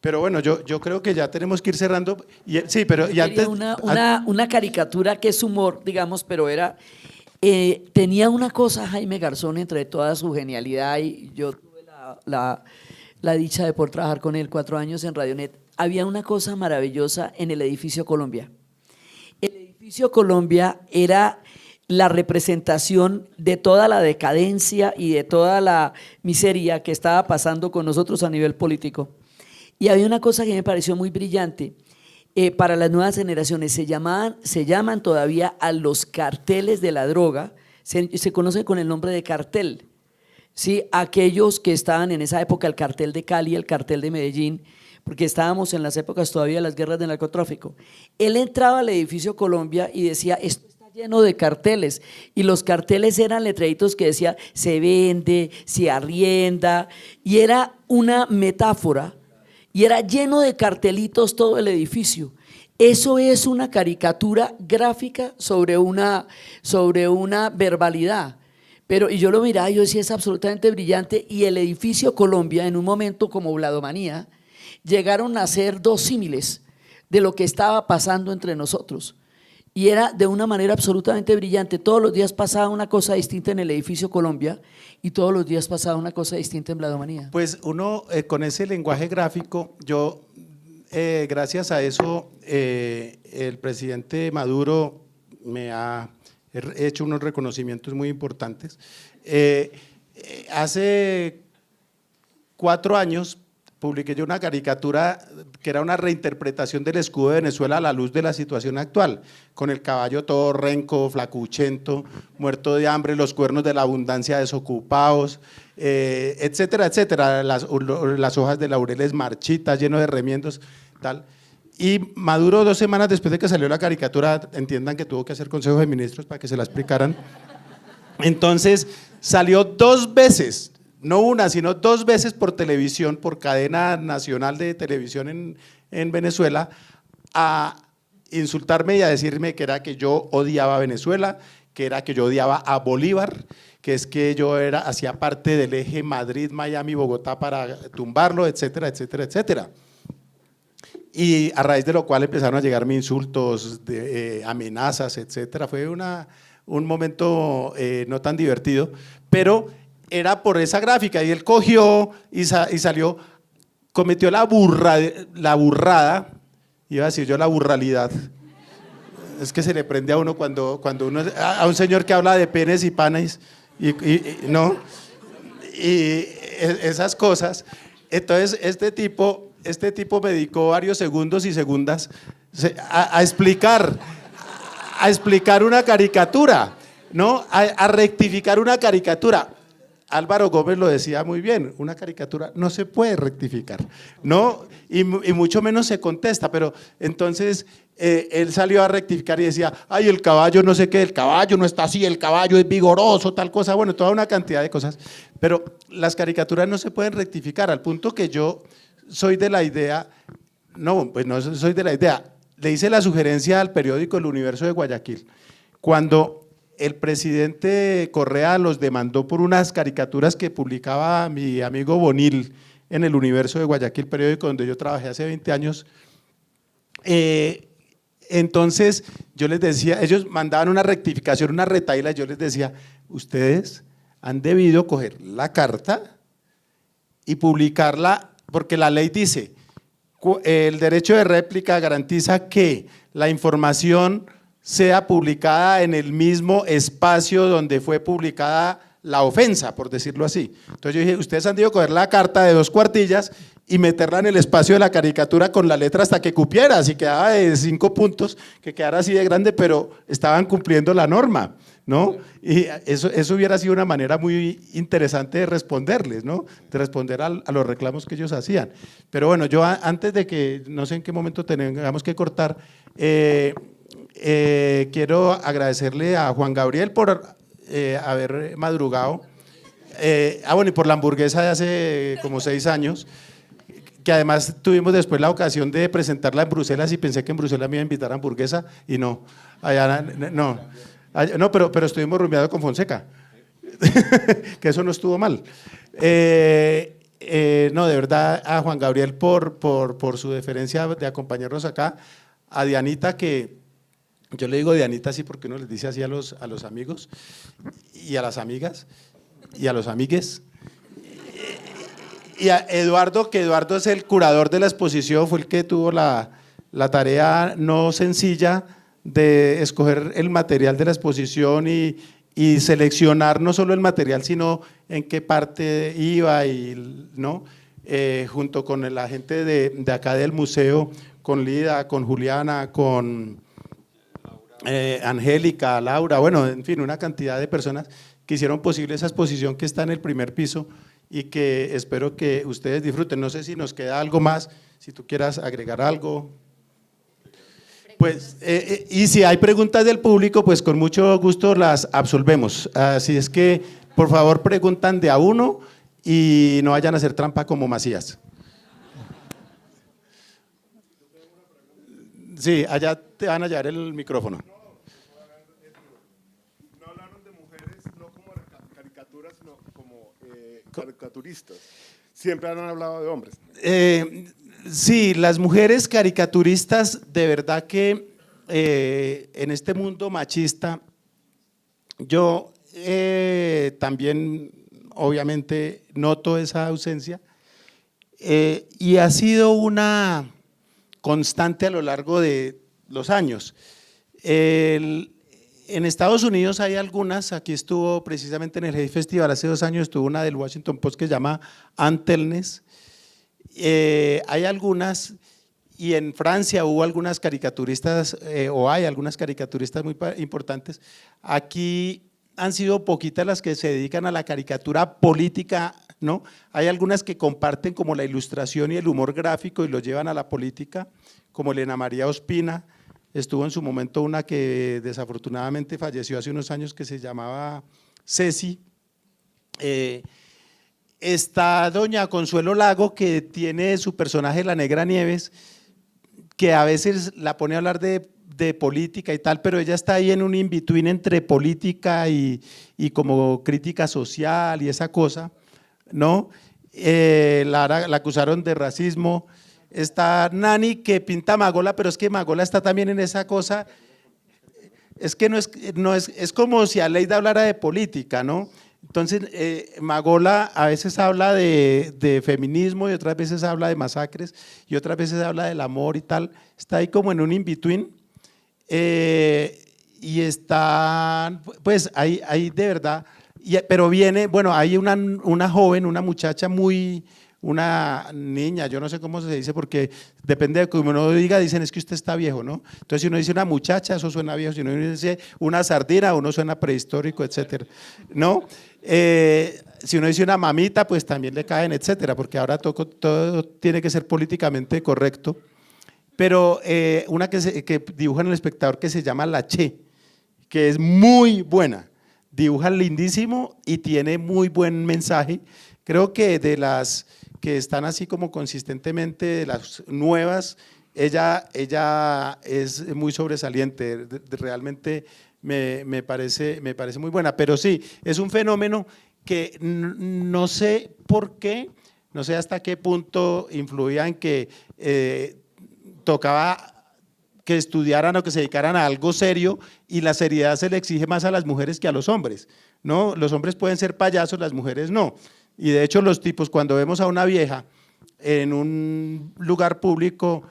Pero bueno, yo creo que ya tenemos que ir cerrando. Sí, pero y antes… Una caricatura que es humor, digamos, pero era… tenía una cosa Jaime Garzón entre toda su genialidad, y yo tuve la dicha de poder trabajar con él 4 años en Radionet. Había una cosa maravillosa en el Edificio Colombia. El Edificio Colombia era la representación de toda la decadencia y de toda la miseria que estaba pasando con nosotros a nivel político. Y había una cosa que me pareció muy brillante. Para las nuevas generaciones se llaman todavía a los carteles de la droga, se conoce con el nombre de cartel. ¿Sí? Aquellos que estaban en esa época, el cartel de Cali, el cartel de Medellín, porque estábamos en las épocas todavía de las guerras del narcotráfico. Él entraba al Edificio Colombia y decía, esto está lleno de carteles, y los carteles eran letreritos que decía, se vende, se arrienda, y era una metáfora, y era lleno de cartelitos todo el edificio. Eso es una caricatura gráfica sobre una verbalidad. Y yo lo miraba y yo decía, es absolutamente brillante, y el Edificio Colombia, en un momento como Vladomanía, llegaron a ser 2 símiles de lo que estaba pasando entre nosotros. Y era de una manera absolutamente brillante. Todos los días pasaba una cosa distinta en el Edificio Colombia y todos los días pasaba una cosa distinta en Vladomanía. Pues uno, con ese lenguaje gráfico, gracias a eso, el presidente Maduro me ha hecho unos reconocimientos muy importantes. Hace 4 años publiqué yo una caricatura que era una reinterpretación del escudo de Venezuela a la luz de la situación actual, con el caballo todo renco, flacuchento, muerto de hambre, los cuernos de la abundancia desocupados, etcétera, etcétera, las hojas de laureles marchitas, lleno de remiendos, tal. Y Maduro, 2 semanas después de que salió la caricatura, entiendan que tuvo que hacer Consejo de Ministros para que se la explicaran, entonces salió 2 veces, no una, sino 2 veces por televisión, por cadena nacional de televisión en Venezuela, a insultarme y a decirme que era que yo odiaba a Venezuela, que era que yo odiaba a Bolívar, que es que yo hacía parte del eje Madrid-Miami-Bogotá para tumbarlo, etcétera, etcétera, etcétera. Y a raíz de lo cual empezaron a llegarme insultos, amenazas, etcétera. Fue un momento no tan divertido, pero era por esa gráfica, y él cogió y salió, cometió la burrada, iba a decir yo la burralidad, es que se le prende a uno cuando uno, a un señor que habla de penes y panes, y esas cosas. Entonces este tipo me dedicó varios segundos y segundas a explicar una caricatura, ¿no? A rectificar una caricatura. Álvaro Gómez lo decía muy bien, una caricatura no se puede rectificar, ¿no? Y mucho menos se contesta, pero entonces él salió a rectificar y decía, ay, el caballo no sé qué, el caballo no está así, el caballo es vigoroso, tal cosa, bueno, toda una cantidad de cosas, pero las caricaturas no se pueden rectificar, al punto que yo soy de la idea, no, pues no soy de la idea, le hice la sugerencia al periódico El Universo de Guayaquil, cuando el presidente Correa los demandó por unas caricaturas que publicaba mi amigo Bonil en El Universo de Guayaquil, periódico donde yo trabajé hace 20 años. Entonces yo les decía, ellos mandaban una rectificación, una retahíla, yo les decía, ustedes han debido coger la carta y publicarla, porque la ley dice, el derecho de réplica garantiza que la información sea publicada en el mismo espacio donde fue publicada la ofensa, por decirlo así. Entonces yo dije, ustedes han debido coger la carta de 2 cuartillas y meterla en el espacio de la caricatura con la letra hasta que cupiera, si quedaba de 5 puntos, que quedara así de grande, pero estaban cumpliendo la norma, ¿no? Y eso hubiera sido una manera muy interesante de responderles, ¿no? De responder a los reclamos que ellos hacían. Pero bueno, yo antes de que, no sé en qué momento tengamos que cortar, quiero agradecerle a Juan Gabriel por haber madrugado. Bueno, y por la hamburguesa de hace como 6 años, que además tuvimos después la ocasión de presentarla en Bruselas y pensé que en Bruselas me iba a invitar a hamburguesa y no, allá no, pero estuvimos rumbeando con Fonseca, que eso no estuvo mal. No, de verdad a Juan Gabriel por su deferencia de acompañarnos acá, a Dianita, que yo le digo Dianita así porque uno les dice así a los amigos y a las amigas y a los amigues. Y a Eduardo, que Eduardo es el curador de la exposición, fue el que tuvo la tarea no sencilla de escoger el material de la exposición y seleccionar no solo el material, sino en qué parte iba, y, ¿no? Junto con la gente de acá del museo, con Lida, con Juliana, con Angélica, Laura, bueno, en fin, una cantidad de personas que hicieron posible esa exposición que está en el primer piso y que espero que ustedes disfruten. No sé si nos queda algo más, si tú quieras agregar algo. Pues, y si hay preguntas del público, pues con mucho gusto las absolvemos. Así es que, por favor, preguntan de a uno y no vayan a hacer trampa como Macías. Sí, allá te van a llevar el micrófono. No hablaron de mujeres, no como caricaturas, sino como caricaturistas. Siempre han hablado de hombres. Sí, las mujeres caricaturistas, de verdad que en este mundo machista, yo también obviamente noto esa ausencia y ha sido una constante a lo largo de los años. En Estados Unidos hay algunas, aquí estuvo precisamente en el Hate Festival hace 2 años, estuvo una del Washington Post que se llama Ann Telnes. Hay algunas, y en Francia hubo algunas caricaturistas, o hay algunas caricaturistas muy importantes. Aquí han sido poquitas las que se dedican a la caricatura política, ¿no? Hay algunas que comparten como la ilustración y el humor gráfico y lo llevan a la política, como Elena María Ospina. Estuvo en su momento una que desafortunadamente falleció hace unos años que se llamaba Ceci. Está doña Consuelo Lago, que tiene su personaje La Negra Nieves, que a veces la pone a hablar de política y tal, pero ella está ahí en un in-between entre política y como crítica social y esa cosa, ¿no? La acusaron de racismo. Está Nani, que pinta Magola, pero es que Magola está también en esa cosa, es que es como si Aleida hablara de política, ¿no? Entonces, Magola a veces habla de feminismo y otras veces habla de masacres y otras veces habla del amor y tal, está ahí como en un in-between. Y está, pues ahí de verdad, pero viene, bueno, hay una joven, una muchacha una niña, yo no sé cómo se dice porque depende de cómo uno diga, dicen es que usted está viejo, ¿no? Entonces si uno dice una muchacha, eso suena viejo, si uno dice una sardina, uno suena prehistórico, etcétera, ¿no? Si uno dice una mamita, pues también le caen, etcétera, porque ahora todo tiene que ser políticamente correcto. Pero una que dibuja en El Espectador que se llama La Che, que es muy buena, dibuja lindísimo y tiene muy buen mensaje. Creo que de las que están así como consistentemente, de las nuevas, ella es muy sobresaliente, realmente me parece muy buena, pero sí, es un fenómeno que no sé por qué, no sé hasta qué punto influía en que tocaba que estudiaran o que se dedicaran a algo serio y la seriedad se le exige más a las mujeres que a los hombres, ¿no? Los hombres pueden ser payasos, las mujeres no. Y de hecho los tipos, cuando vemos a una vieja en un lugar público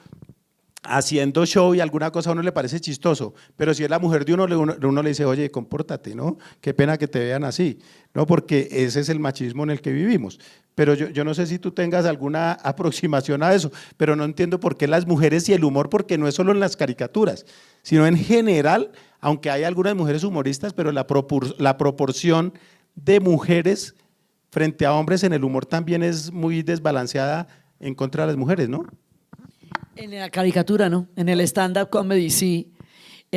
haciendo show y alguna cosa a uno le parece chistoso, pero si es la mujer de uno, uno le dice, oye, compórtate, ¿no? Qué pena que te vean así, ¿no? Porque ese es el machismo en el que vivimos. Pero yo no sé si tú tengas alguna aproximación a eso, pero no entiendo por qué las mujeres y el humor, porque no es solo en las caricaturas, sino en general, aunque hay algunas mujeres humoristas, pero la proporción de mujeres frente a hombres en el humor también es muy desbalanceada en contra de las mujeres, ¿no? En la caricatura, ¿no? En el stand-up comedy, sí.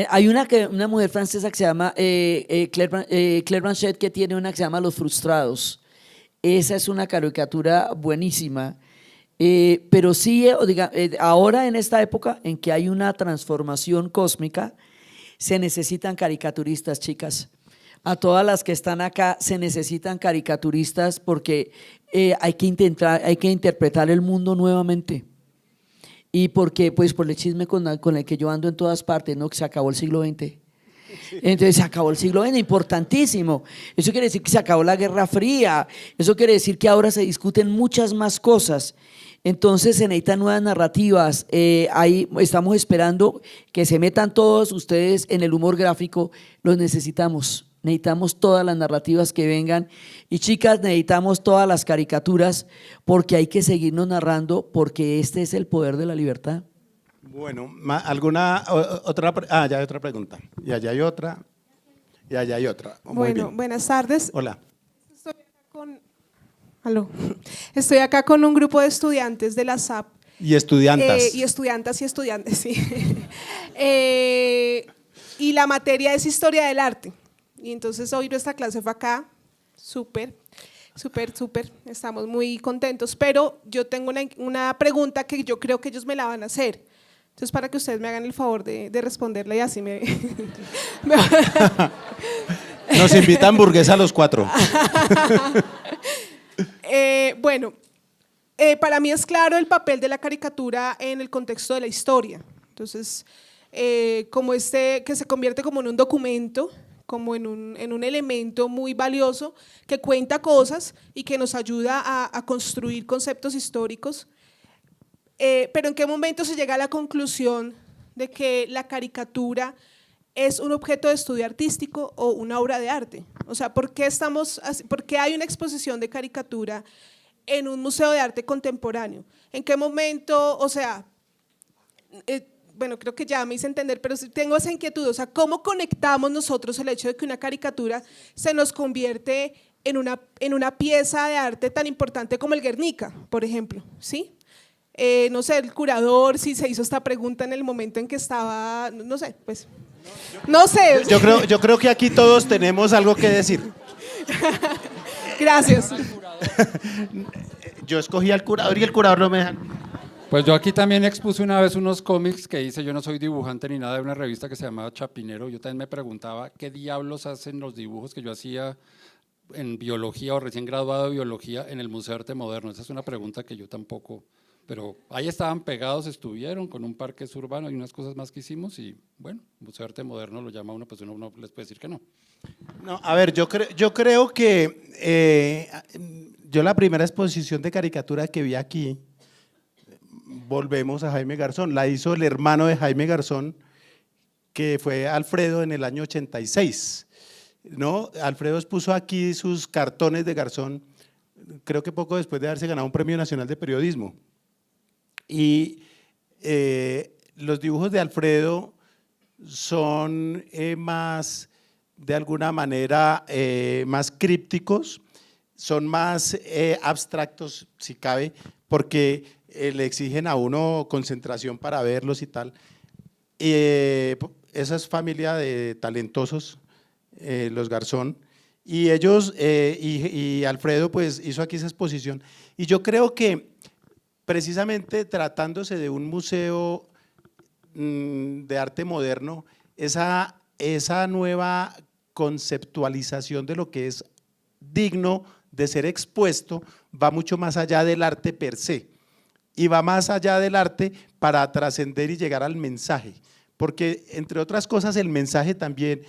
Hay una mujer francesa que se llama Claire Blanchett, que tiene una que se llama Los Frustrados. Esa es una caricatura buenísima. Pero sí, ahora en esta época en que hay una transformación cósmica, se necesitan caricaturistas, chicas. A todas las que están acá se necesitan caricaturistas porque hay que interpretar el mundo nuevamente. Y porque, pues, por el chisme con el que yo ando en todas partes, ¿no? Que se acabó el siglo XX. Entonces se acabó el siglo XX, importantísimo. Eso quiere decir que se acabó la Guerra Fría. Eso quiere decir que ahora se discuten muchas más cosas. Entonces se necesitan nuevas narrativas. Ahí estamos esperando que se metan todos ustedes en el humor gráfico. Los necesitamos. Necesitamos todas las narrativas que vengan y chicas, necesitamos todas las caricaturas porque hay que seguirnos narrando porque este es el poder de la libertad. Bueno, ¿alguna otra? Ya hay otra pregunta. Y allá hay otra. Y allá hay otra. Muy Bueno, bien. buenas tardes. Hola. Aló. Estoy acá con un grupo de estudiantes de la SAP. Y estudiantas. Y estudiantas y estudiantes, sí. Y la materia es Historia del Arte. Y entonces hoy nuestra clase fue acá, súper. Estamos muy contentos. Pero yo tengo una pregunta que yo creo que ellos me la van a hacer. Entonces, para que ustedes me hagan el favor de responderla y así me… Nos invita a hamburguesa a los 4. Bueno, para mí es claro el papel de la caricatura en el contexto de la historia. Entonces, como que se convierte como en un documento, como en un elemento muy valioso que cuenta cosas y que nos ayuda a construir conceptos históricos. Pero ¿en qué momento se llega a la conclusión de que la caricatura es un objeto de estudio artístico o una obra de arte? O sea, ¿por qué hay una exposición de caricatura en un museo de arte contemporáneo? ¿En qué momento, o sea, bueno, creo que ya me hice entender, pero tengo esa inquietud, o sea, ¿cómo conectamos nosotros el hecho de que una caricatura se nos convierte en una pieza de arte tan importante como el Guernica, por ejemplo, ¿sí? No sé, el curador, si se hizo esta pregunta en el momento en que estaba, no sé, pues, no sé. Yo creo que aquí todos tenemos algo que decir. Gracias. Yo escogí al curador y el curador no me deja. Pues yo aquí también expuse una vez unos cómics que hice, yo no soy dibujante ni nada, de una revista que se llamaba Chapinero. Yo también me preguntaba qué diablos hacen los dibujos que yo hacía en biología o recién graduado de biología en el Museo de Arte Moderno. Esa es una pregunta que yo tampoco, pero ahí estaban pegados, estuvieron con un parque urbano y unas cosas más que hicimos y bueno, Museo de Arte Moderno lo llama uno, pues uno no les puede decir que no. No, a ver, yo creo que yo la primera exposición de caricatura que vi aquí, volvemos a Jaime Garzón, la hizo el hermano de Jaime Garzón, que fue Alfredo en el año 86, ¿no? Alfredo expuso aquí sus cartones de Garzón, creo que poco después de haberse ganado un Premio Nacional de Periodismo. Y los dibujos de Alfredo son más, de alguna manera, más crípticos, son más abstractos, si cabe, porque le exigen a uno concentración para verlos y tal. Esa es familia de talentosos, los Garzón, y ellos, y Alfredo pues hizo aquí esa exposición. Y yo creo que precisamente tratándose de un museo de arte moderno, esa nueva conceptualización de lo que es digno de ser expuesto va mucho más allá del arte per se y va más allá del arte para trascender y llegar al mensaje, porque entre otras cosas el mensaje también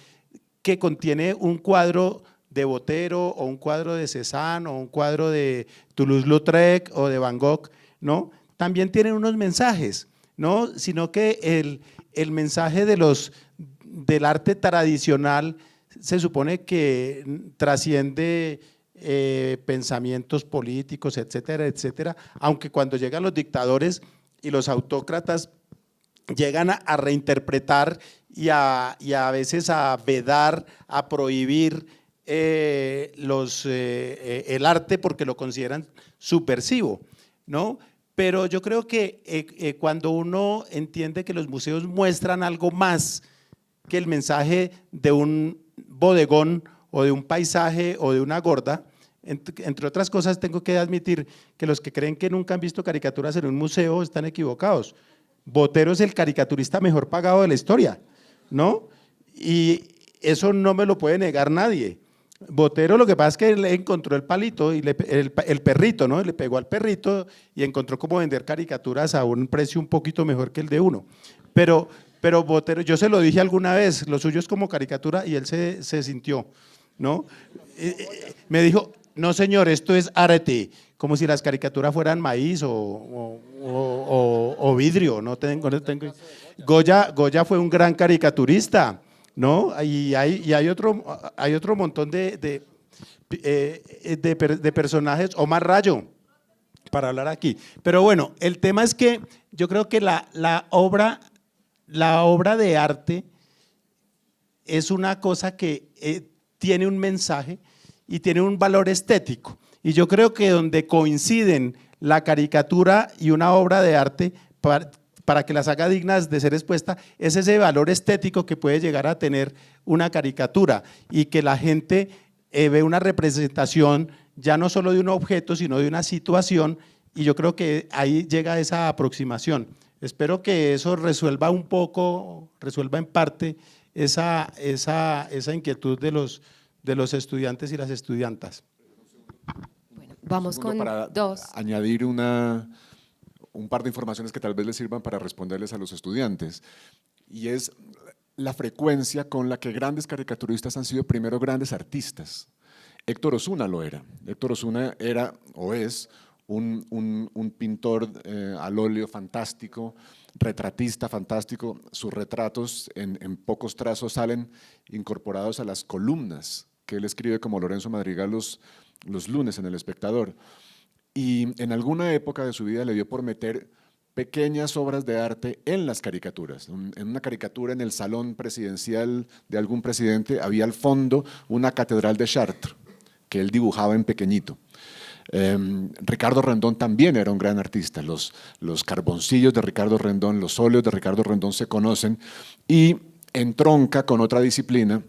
que contiene un cuadro de Botero o un cuadro de Cézanne o un cuadro de Toulouse-Lautrec o de Van Gogh, ¿no? También tienen unos mensajes. ¿no? Sino que el mensaje del arte tradicional se supone que trasciende pensamientos políticos, etcétera, etcétera, aunque cuando llegan los dictadores y los autócratas llegan a reinterpretar y a veces a vedar, a prohibir el arte porque lo consideran subversivo, ¿no? Pero yo creo que cuando uno entiende que los museos muestran algo más que el mensaje de un bodegón o de un paisaje o de una gorda, entre otras cosas tengo que admitir que los que creen que nunca han visto caricaturas en un museo están equivocados. Botero es el caricaturista mejor pagado de la historia, ¿no? Y eso no me lo puede negar nadie. Botero lo que pasa es que le encontró el palito, y el perrito, ¿no? Le pegó al perrito y encontró cómo vender caricaturas a un precio un poquito mejor que el de uno. Pero Botero, yo se lo dije alguna vez, lo suyo es como caricatura, y él se sintió, ¿no? Me dijo, no señor, esto es arte, como si las caricaturas fueran maíz o vidrio, no tengo. Goya fue un gran caricaturista, ¿no? Y hay otro montón de personajes, Omar Rayo, para hablar aquí. Pero bueno, el tema es que yo creo que la obra de arte es una cosa que tiene un mensaje y tiene un valor estético. Y yo creo que donde coinciden la caricatura y una obra de arte para que las haga dignas de ser expuesta, es ese valor estético que puede llegar a tener una caricatura y que la gente ve una representación ya no solo de un objeto, sino de una situación, y yo creo que ahí llega esa aproximación. Espero que eso resuelva un poco, resuelva en parte esa inquietud de los estudiantes y las estudiantas. Bueno, vamos con para dos. añadir un par de informaciones que tal vez les sirvan para responderles a los estudiantes, y es la frecuencia con la que grandes caricaturistas han sido primero grandes artistas. Héctor Osuna lo era. Héctor Osuna era o es un pintor al óleo fantástico, retratista fantástico. Sus retratos en pocos trazos salen incorporados a las columnas que él escribe como Lorenzo Madrigal los lunes en El Espectador. Y en alguna época de su vida le dio por meter pequeñas obras de arte en las caricaturas. En una caricatura en el salón presidencial de algún presidente había al fondo una catedral de Chartres que él dibujaba en pequeñito. Ricardo Rendón también era un gran artista. Los carboncillos de Ricardo Rendón, los óleos de Ricardo Rendón se conocen y entronca con otra disciplina.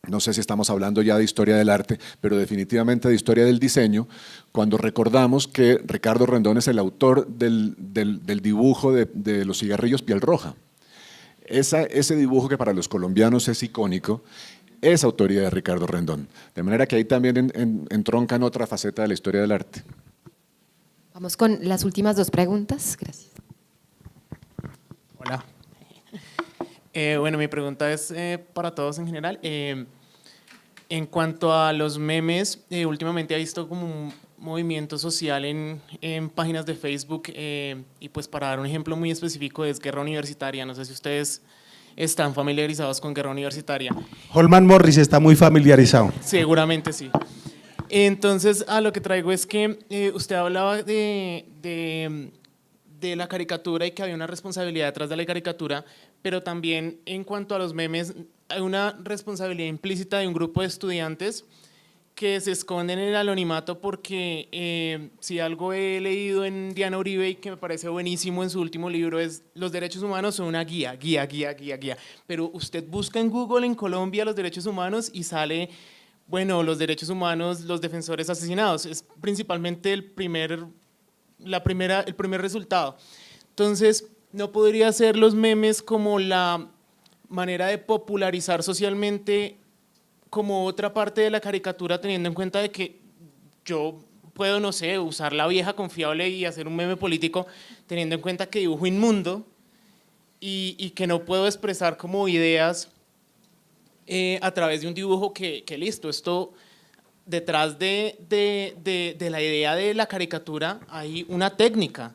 No sé si estamos hablando ya de historia del arte, pero definitivamente de historia del diseño, cuando recordamos que Ricardo Rendón es el autor del dibujo de los cigarrillos piel roja. Ese dibujo que para los colombianos es icónico, es autoría de Ricardo Rendón. De manera que ahí también entronca en otra faceta de la historia del arte. Vamos con las últimas dos preguntas. Gracias. Hola. Bueno, mi pregunta es para todos en general. En cuanto a los memes, últimamente he visto como un movimiento social en páginas de Facebook y pues para dar un ejemplo muy específico es Guerra Universitaria. No sé si ustedes están familiarizados con Guerra Universitaria. Holman Morris está muy familiarizado. Seguramente sí. Entonces, a lo que traigo es que usted hablaba de la caricatura y que había una responsabilidad detrás de la caricatura, pero también en cuanto a los memes hay una responsabilidad implícita de un grupo de estudiantes que se esconden en el anonimato porque si algo he leído en Diana Uribe y que me parece buenísimo en su último libro es los derechos humanos son una guía, pero usted busca en Google en Colombia los derechos humanos y sale, bueno, los derechos humanos, los defensores asesinados, es principalmente el primer resultado. Entonces, ¿no podría ser los memes como la manera de popularizar socialmente como otra parte de la caricatura, teniendo en cuenta de que yo puedo, no sé, usar la vieja confiable y hacer un meme político, teniendo en cuenta que dibujo inmundo y que no puedo expresar como ideas a través de un dibujo que listo, esto detrás de la idea de la caricatura hay una técnica.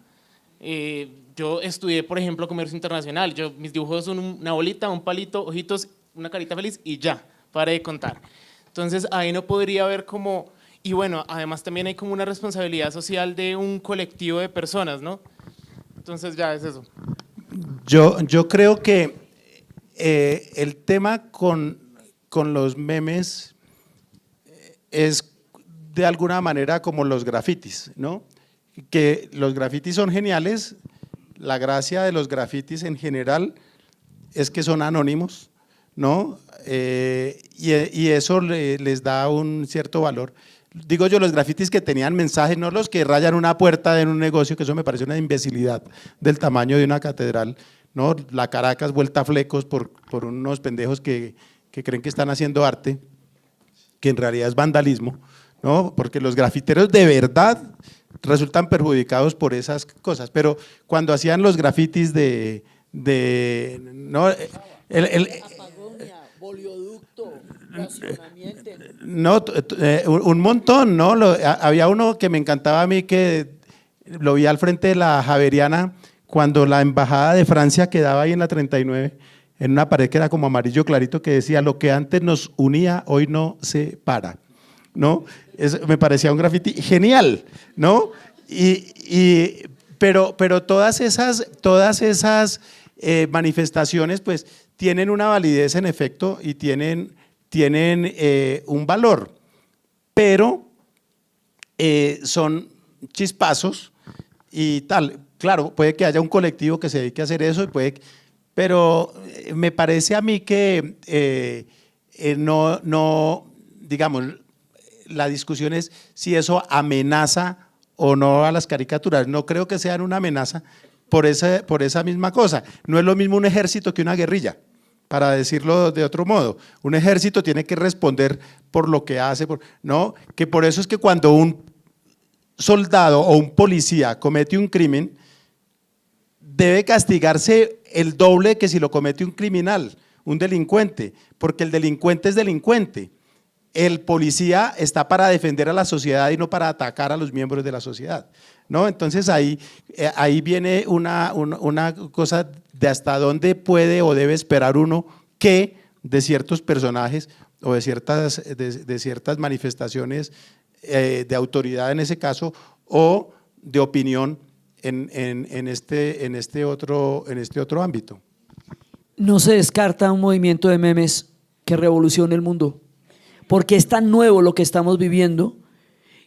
yo estudié, por ejemplo, comercio internacional. Mis dibujos son una bolita, un palito, ojitos, una carita feliz y ya, para de contar. Entonces ahí no podría haber como, y bueno, además también hay como una responsabilidad social de un colectivo de personas, ¿no? Entonces ya es eso. Yo creo que el tema con los memes es de alguna manera como los grafitis, ¿no? Que los grafitis son geniales, la gracia de los grafitis en general es que son anónimos, ¿no? Y eso les da un cierto valor. Digo yo, los grafitis que tenían mensajes, no los que rayan una puerta en un negocio, que eso me parece una imbecilidad del tamaño de una catedral, ¿no? La Caracas vuelta a flecos por unos pendejos que creen que están haciendo arte, que en realidad es vandalismo, ¿no? Porque los grafiteros de verdad resultan perjudicados por esas cosas, pero cuando hacían los grafitis ¿no? No, un montón, ¿no? Había uno que me encantaba a mí que lo vi al frente de la Javeriana cuando la embajada de Francia quedaba ahí en la 39, en una pared que era como amarillo clarito que decía: lo que antes nos unía hoy no se para, ¿no? Me parecía un graffiti genial, ¿no? Pero todas esas manifestaciones pues tienen una validez en efecto y tienen un valor, pero son chispazos y tal. Claro, puede que haya un colectivo que se dedique a hacer eso, pero me parece a mí que no, digamos, la discusión es si eso amenaza o no a las caricaturas. No creo que sean una amenaza por esa misma cosa. No es lo mismo un ejército que una guerrilla, para decirlo de otro modo. Un ejército tiene que responder por lo que hace, ¿no? Que por eso es que cuando un soldado o un policía comete un crimen, debe castigarse el doble que si lo comete un criminal, un delincuente, porque el delincuente es delincuente. El policía está para defender a la sociedad y no para atacar a los miembros de la sociedad, ¿no? Entonces ahí viene una cosa de hasta dónde puede o debe esperar uno que de ciertos personajes o de ciertas manifestaciones de autoridad en ese caso o de opinión en este otro ámbito. No se descarta un movimiento de memes que revolucione el mundo, porque es tan nuevo lo que estamos viviendo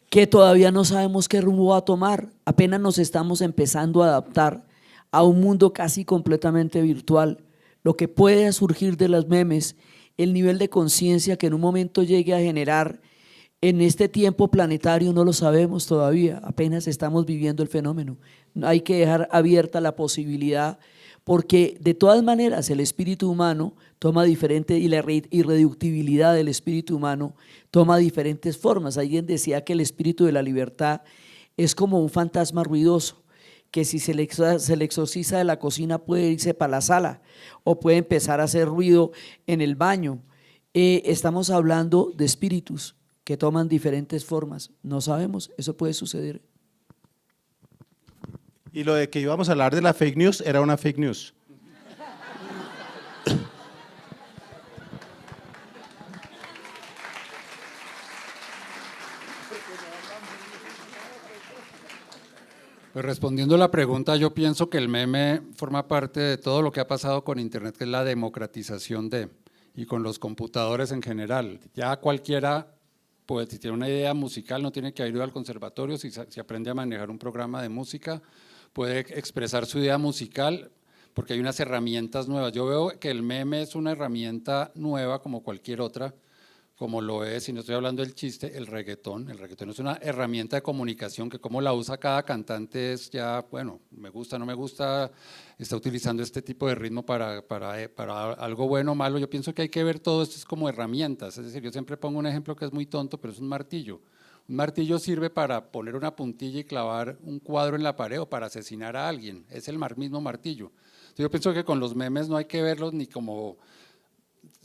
que todavía no sabemos qué rumbo va a tomar. Apenas nos estamos empezando a adaptar a un mundo casi completamente virtual. Lo que puede surgir de los memes, el nivel de conciencia que en un momento llegue a generar en este tiempo planetario, no lo sabemos todavía, apenas estamos viviendo el fenómeno. Hay que dejar abierta la posibilidad, porque de todas maneras el espíritu humano toma diferente, y la irreductibilidad del espíritu humano toma diferentes formas. Alguien decía que el espíritu de la libertad es como un fantasma ruidoso, que si se le exorciza de la cocina puede irse para la sala o puede empezar a hacer ruido en el baño. Estamos hablando de espíritus que toman diferentes formas. No sabemos, eso puede suceder. Y lo de que íbamos a hablar de la fake news era una fake news. Pues respondiendo a la pregunta, yo pienso que el meme forma parte de todo lo que ha pasado con Internet, que es la democratización y con los computadores en general. Ya cualquiera, pues si tiene una idea musical, no tiene que ir al conservatorio, si aprende a manejar un programa de música, puede expresar su idea musical, porque hay unas herramientas nuevas. Yo veo que el meme es una herramienta nueva como cualquier otra, como lo es, y no estoy hablando del chiste, el reggaetón. El reggaetón es una herramienta de comunicación que como la usa cada cantante es ya, bueno, me gusta, no me gusta, está utilizando este tipo de ritmo para algo bueno o malo. Yo pienso que hay que ver todo esto es como herramientas, es decir, yo siempre pongo un ejemplo que es muy tonto, pero es un martillo. Un martillo sirve para poner una puntilla y clavar un cuadro en la pared o para asesinar a alguien, es el mismo martillo. Entonces yo pienso que con los memes no hay que verlos ni como…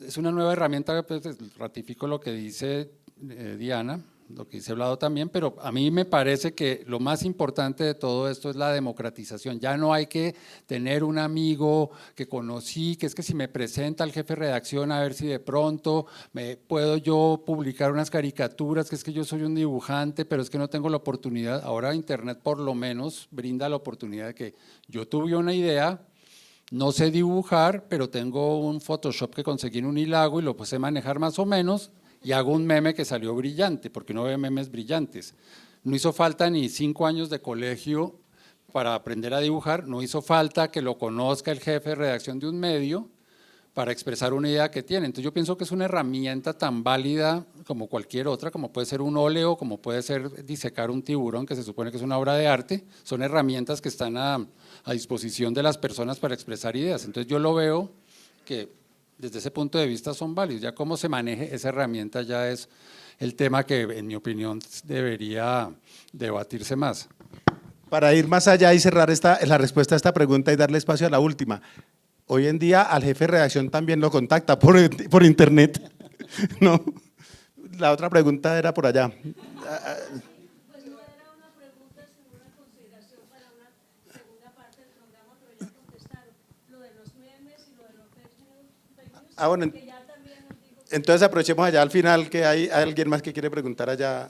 Es una nueva herramienta, pues, ratifico lo que dice Diana, lo que dice Vlado también, pero a mí me parece que lo más importante de todo esto es la democratización. Ya no hay que tener un amigo que conocí, que es que si me presenta al jefe de redacción a ver si de pronto puedo yo publicar unas caricaturas, que es que yo soy un dibujante, pero es que no tengo la oportunidad. Ahora Internet por lo menos brinda la oportunidad de que yo tuve una idea, no sé dibujar, pero tengo un Photoshop que conseguí en un Unilago y lo sé manejar más o menos, y hago un meme que salió brillante, porque uno ve memes brillantes. No hizo falta ni 5 años de colegio para aprender a dibujar, no hizo falta que lo conozca el jefe de redacción de un medio para expresar una idea que tiene. Entonces yo pienso que es una herramienta tan válida como cualquier otra, como puede ser un óleo, como puede ser disecar un tiburón, que se supone que es una obra de arte. Son herramientas que están a disposición de las personas para expresar ideas. Entonces yo lo veo que desde ese punto de vista son válidos. Ya cómo se maneje esa herramienta ya es el tema que, en mi opinión, debería debatirse más. Para ir más allá y cerrar la respuesta a esta pregunta y darle espacio a la última. Hoy en día al jefe de redacción también lo contacta por internet, ¿no? La otra pregunta era por allá. Pues no era una pregunta, sino una consideración para una segunda parte del programa, pero ya contestaron lo de los memes y lo de los fake news, Bueno, que ya también nos dijo. entonces aprovechemos allá al final que hay alguien más que quiere preguntar allá.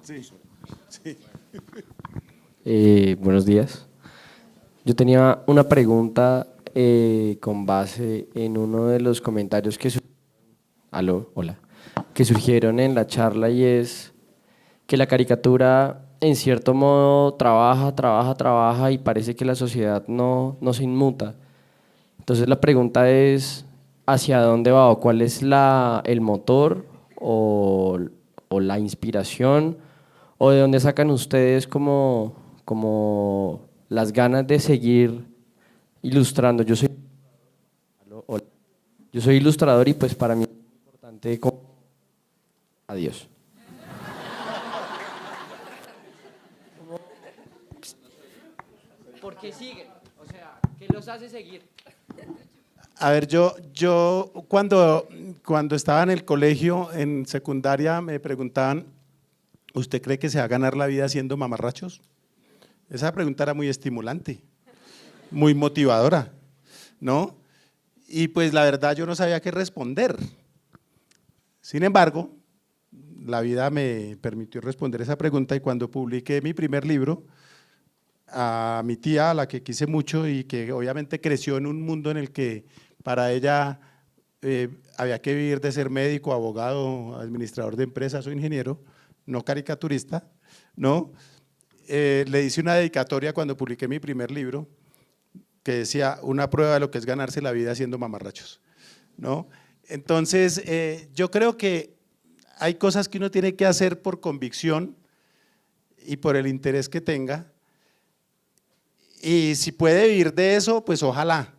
Sí, sí. Buenos días. Yo tenía una pregunta con base en uno de los comentarios que surgieron en la charla, y es que la caricatura en cierto modo trabaja y parece que la sociedad no se inmuta. Entonces la pregunta es ¿hacia dónde va o cuál es el motor o la inspiración o de dónde sacan ustedes como las ganas de seguir ilustrando? Yo soy ilustrador y pues para mí es importante. Adiós. ¿Por qué siguen? O sea, ¿qué los hace seguir? A ver, yo cuando estaba en el colegio, en secundaria, me preguntaban, ¿usted cree que se va a ganar la vida haciendo mamarrachos? Esa pregunta era muy estimulante, muy motivadora, ¿no? Y pues la verdad yo no sabía qué responder. Sin embargo, la vida me permitió responder esa pregunta y cuando publiqué mi primer libro, a mi tía, a la que quise mucho y que obviamente creció en un mundo en el que para ella había que vivir de ser médico, abogado, administrador de empresas o ingeniero, no caricaturista, ¿no? Le hice una dedicatoria cuando publiqué mi primer libro que decía una prueba de lo que es ganarse la vida haciendo mamarrachos, ¿no? Entonces, yo creo que hay cosas que uno tiene que hacer por convicción y por el interés que tenga, y si puede vivir de eso, pues ojalá.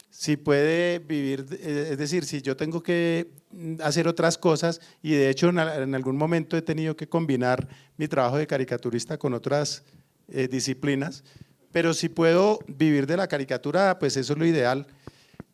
Si puede vivir, es decir, si yo tengo que hacer otras cosas, y de hecho en algún momento he tenido que combinar mi trabajo de caricaturista con otras disciplinas, pero si puedo vivir de la caricatura, pues eso es lo ideal.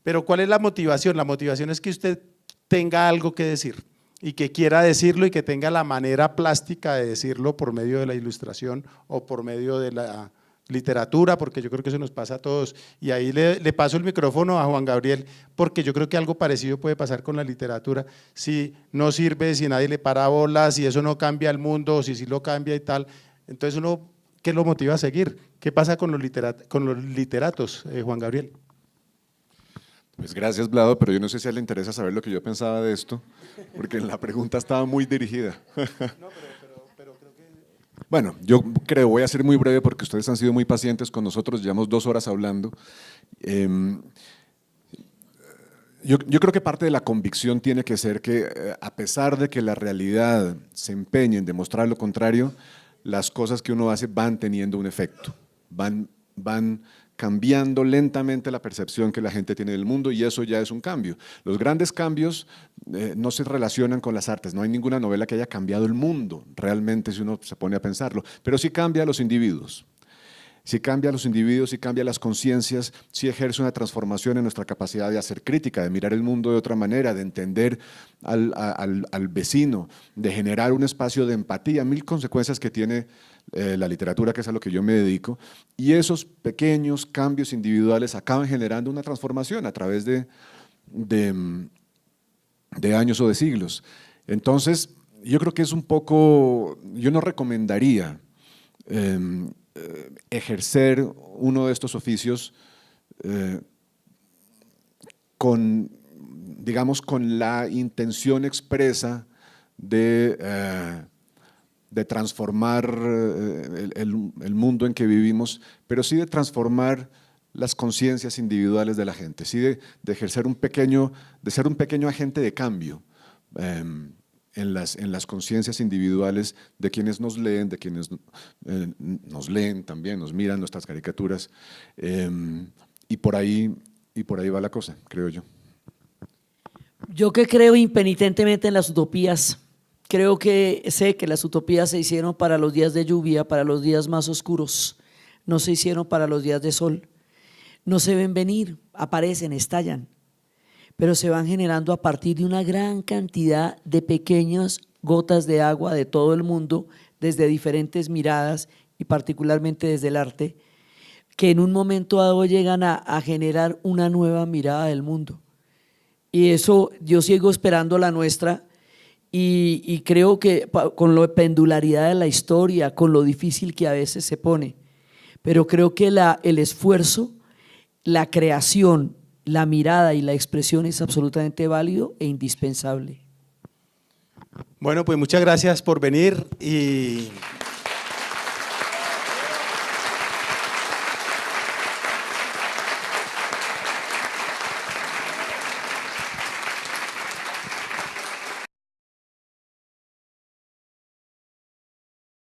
Pero ¿cuál es la motivación? La motivación es que usted tenga algo que decir y que quiera decirlo y que tenga la manera plástica de decirlo por medio de la ilustración o por medio de la literatura, porque yo creo que eso nos pasa a todos. Y ahí le paso el micrófono a Juan Gabriel, porque yo creo que algo parecido puede pasar con la literatura. Si no sirve, si nadie le para bolas, si eso no cambia el mundo, o si sí lo cambia y tal, entonces uno, ¿qué lo motiva a seguir? ¿Qué pasa con los literatos, Juan Gabriel? Pues gracias, Vlado, pero yo no sé si a él le interesa saber lo que yo pensaba de esto, porque la pregunta estaba muy dirigida. Bueno, yo creo, voy a ser muy breve porque ustedes han sido muy pacientes con nosotros, llevamos 2 horas hablando. Yo creo que parte de la convicción tiene que ser que a pesar de que la realidad se empeñe en demostrar lo contrario, las cosas que uno hace van teniendo un efecto, van cambiando lentamente la percepción que la gente tiene del mundo, y eso ya es un cambio. Los grandes cambios no se relacionan con las artes, no hay ninguna novela que haya cambiado el mundo realmente si uno se pone a pensarlo, pero sí cambia a los individuos. si cambia a los individuos, si cambia las conciencias, si ejerce una transformación en nuestra capacidad de hacer crítica, de mirar el mundo de otra manera, de entender al vecino, de generar un espacio de empatía, mil consecuencias que tiene la literatura, que es a lo que yo me dedico, y esos pequeños cambios individuales acaban generando una transformación a través de años o de siglos. Entonces, yo creo que es un poco, yo no recomendaría ejercer uno de estos oficios con, digamos, con la intención expresa de transformar el mundo en que vivimos, pero sí de transformar las conciencias individuales de la gente, sí de ejercer de ser un pequeño agente de cambio en las conciencias individuales de quienes nos leen, de quienes nos leen también, nos miran nuestras caricaturas, y por ahí va la cosa, creo yo. Yo que creo impenitentemente en las utopías, sé que las utopías se hicieron para los días de lluvia, para los días más oscuros, no se hicieron para los días de sol. No se ven venir, aparecen, estallan, pero se van generando a partir de una gran cantidad de pequeñas gotas de agua de todo el mundo, desde diferentes miradas y particularmente desde el arte, que en un momento dado llegan a generar una nueva mirada del mundo. Y eso yo sigo esperando la nuestra, y creo que con la pendularidad de la historia, con lo difícil que a veces se pone, pero creo que el esfuerzo, la creación, la mirada y la expresión es absolutamente válido e indispensable. Bueno, pues muchas gracias por venir y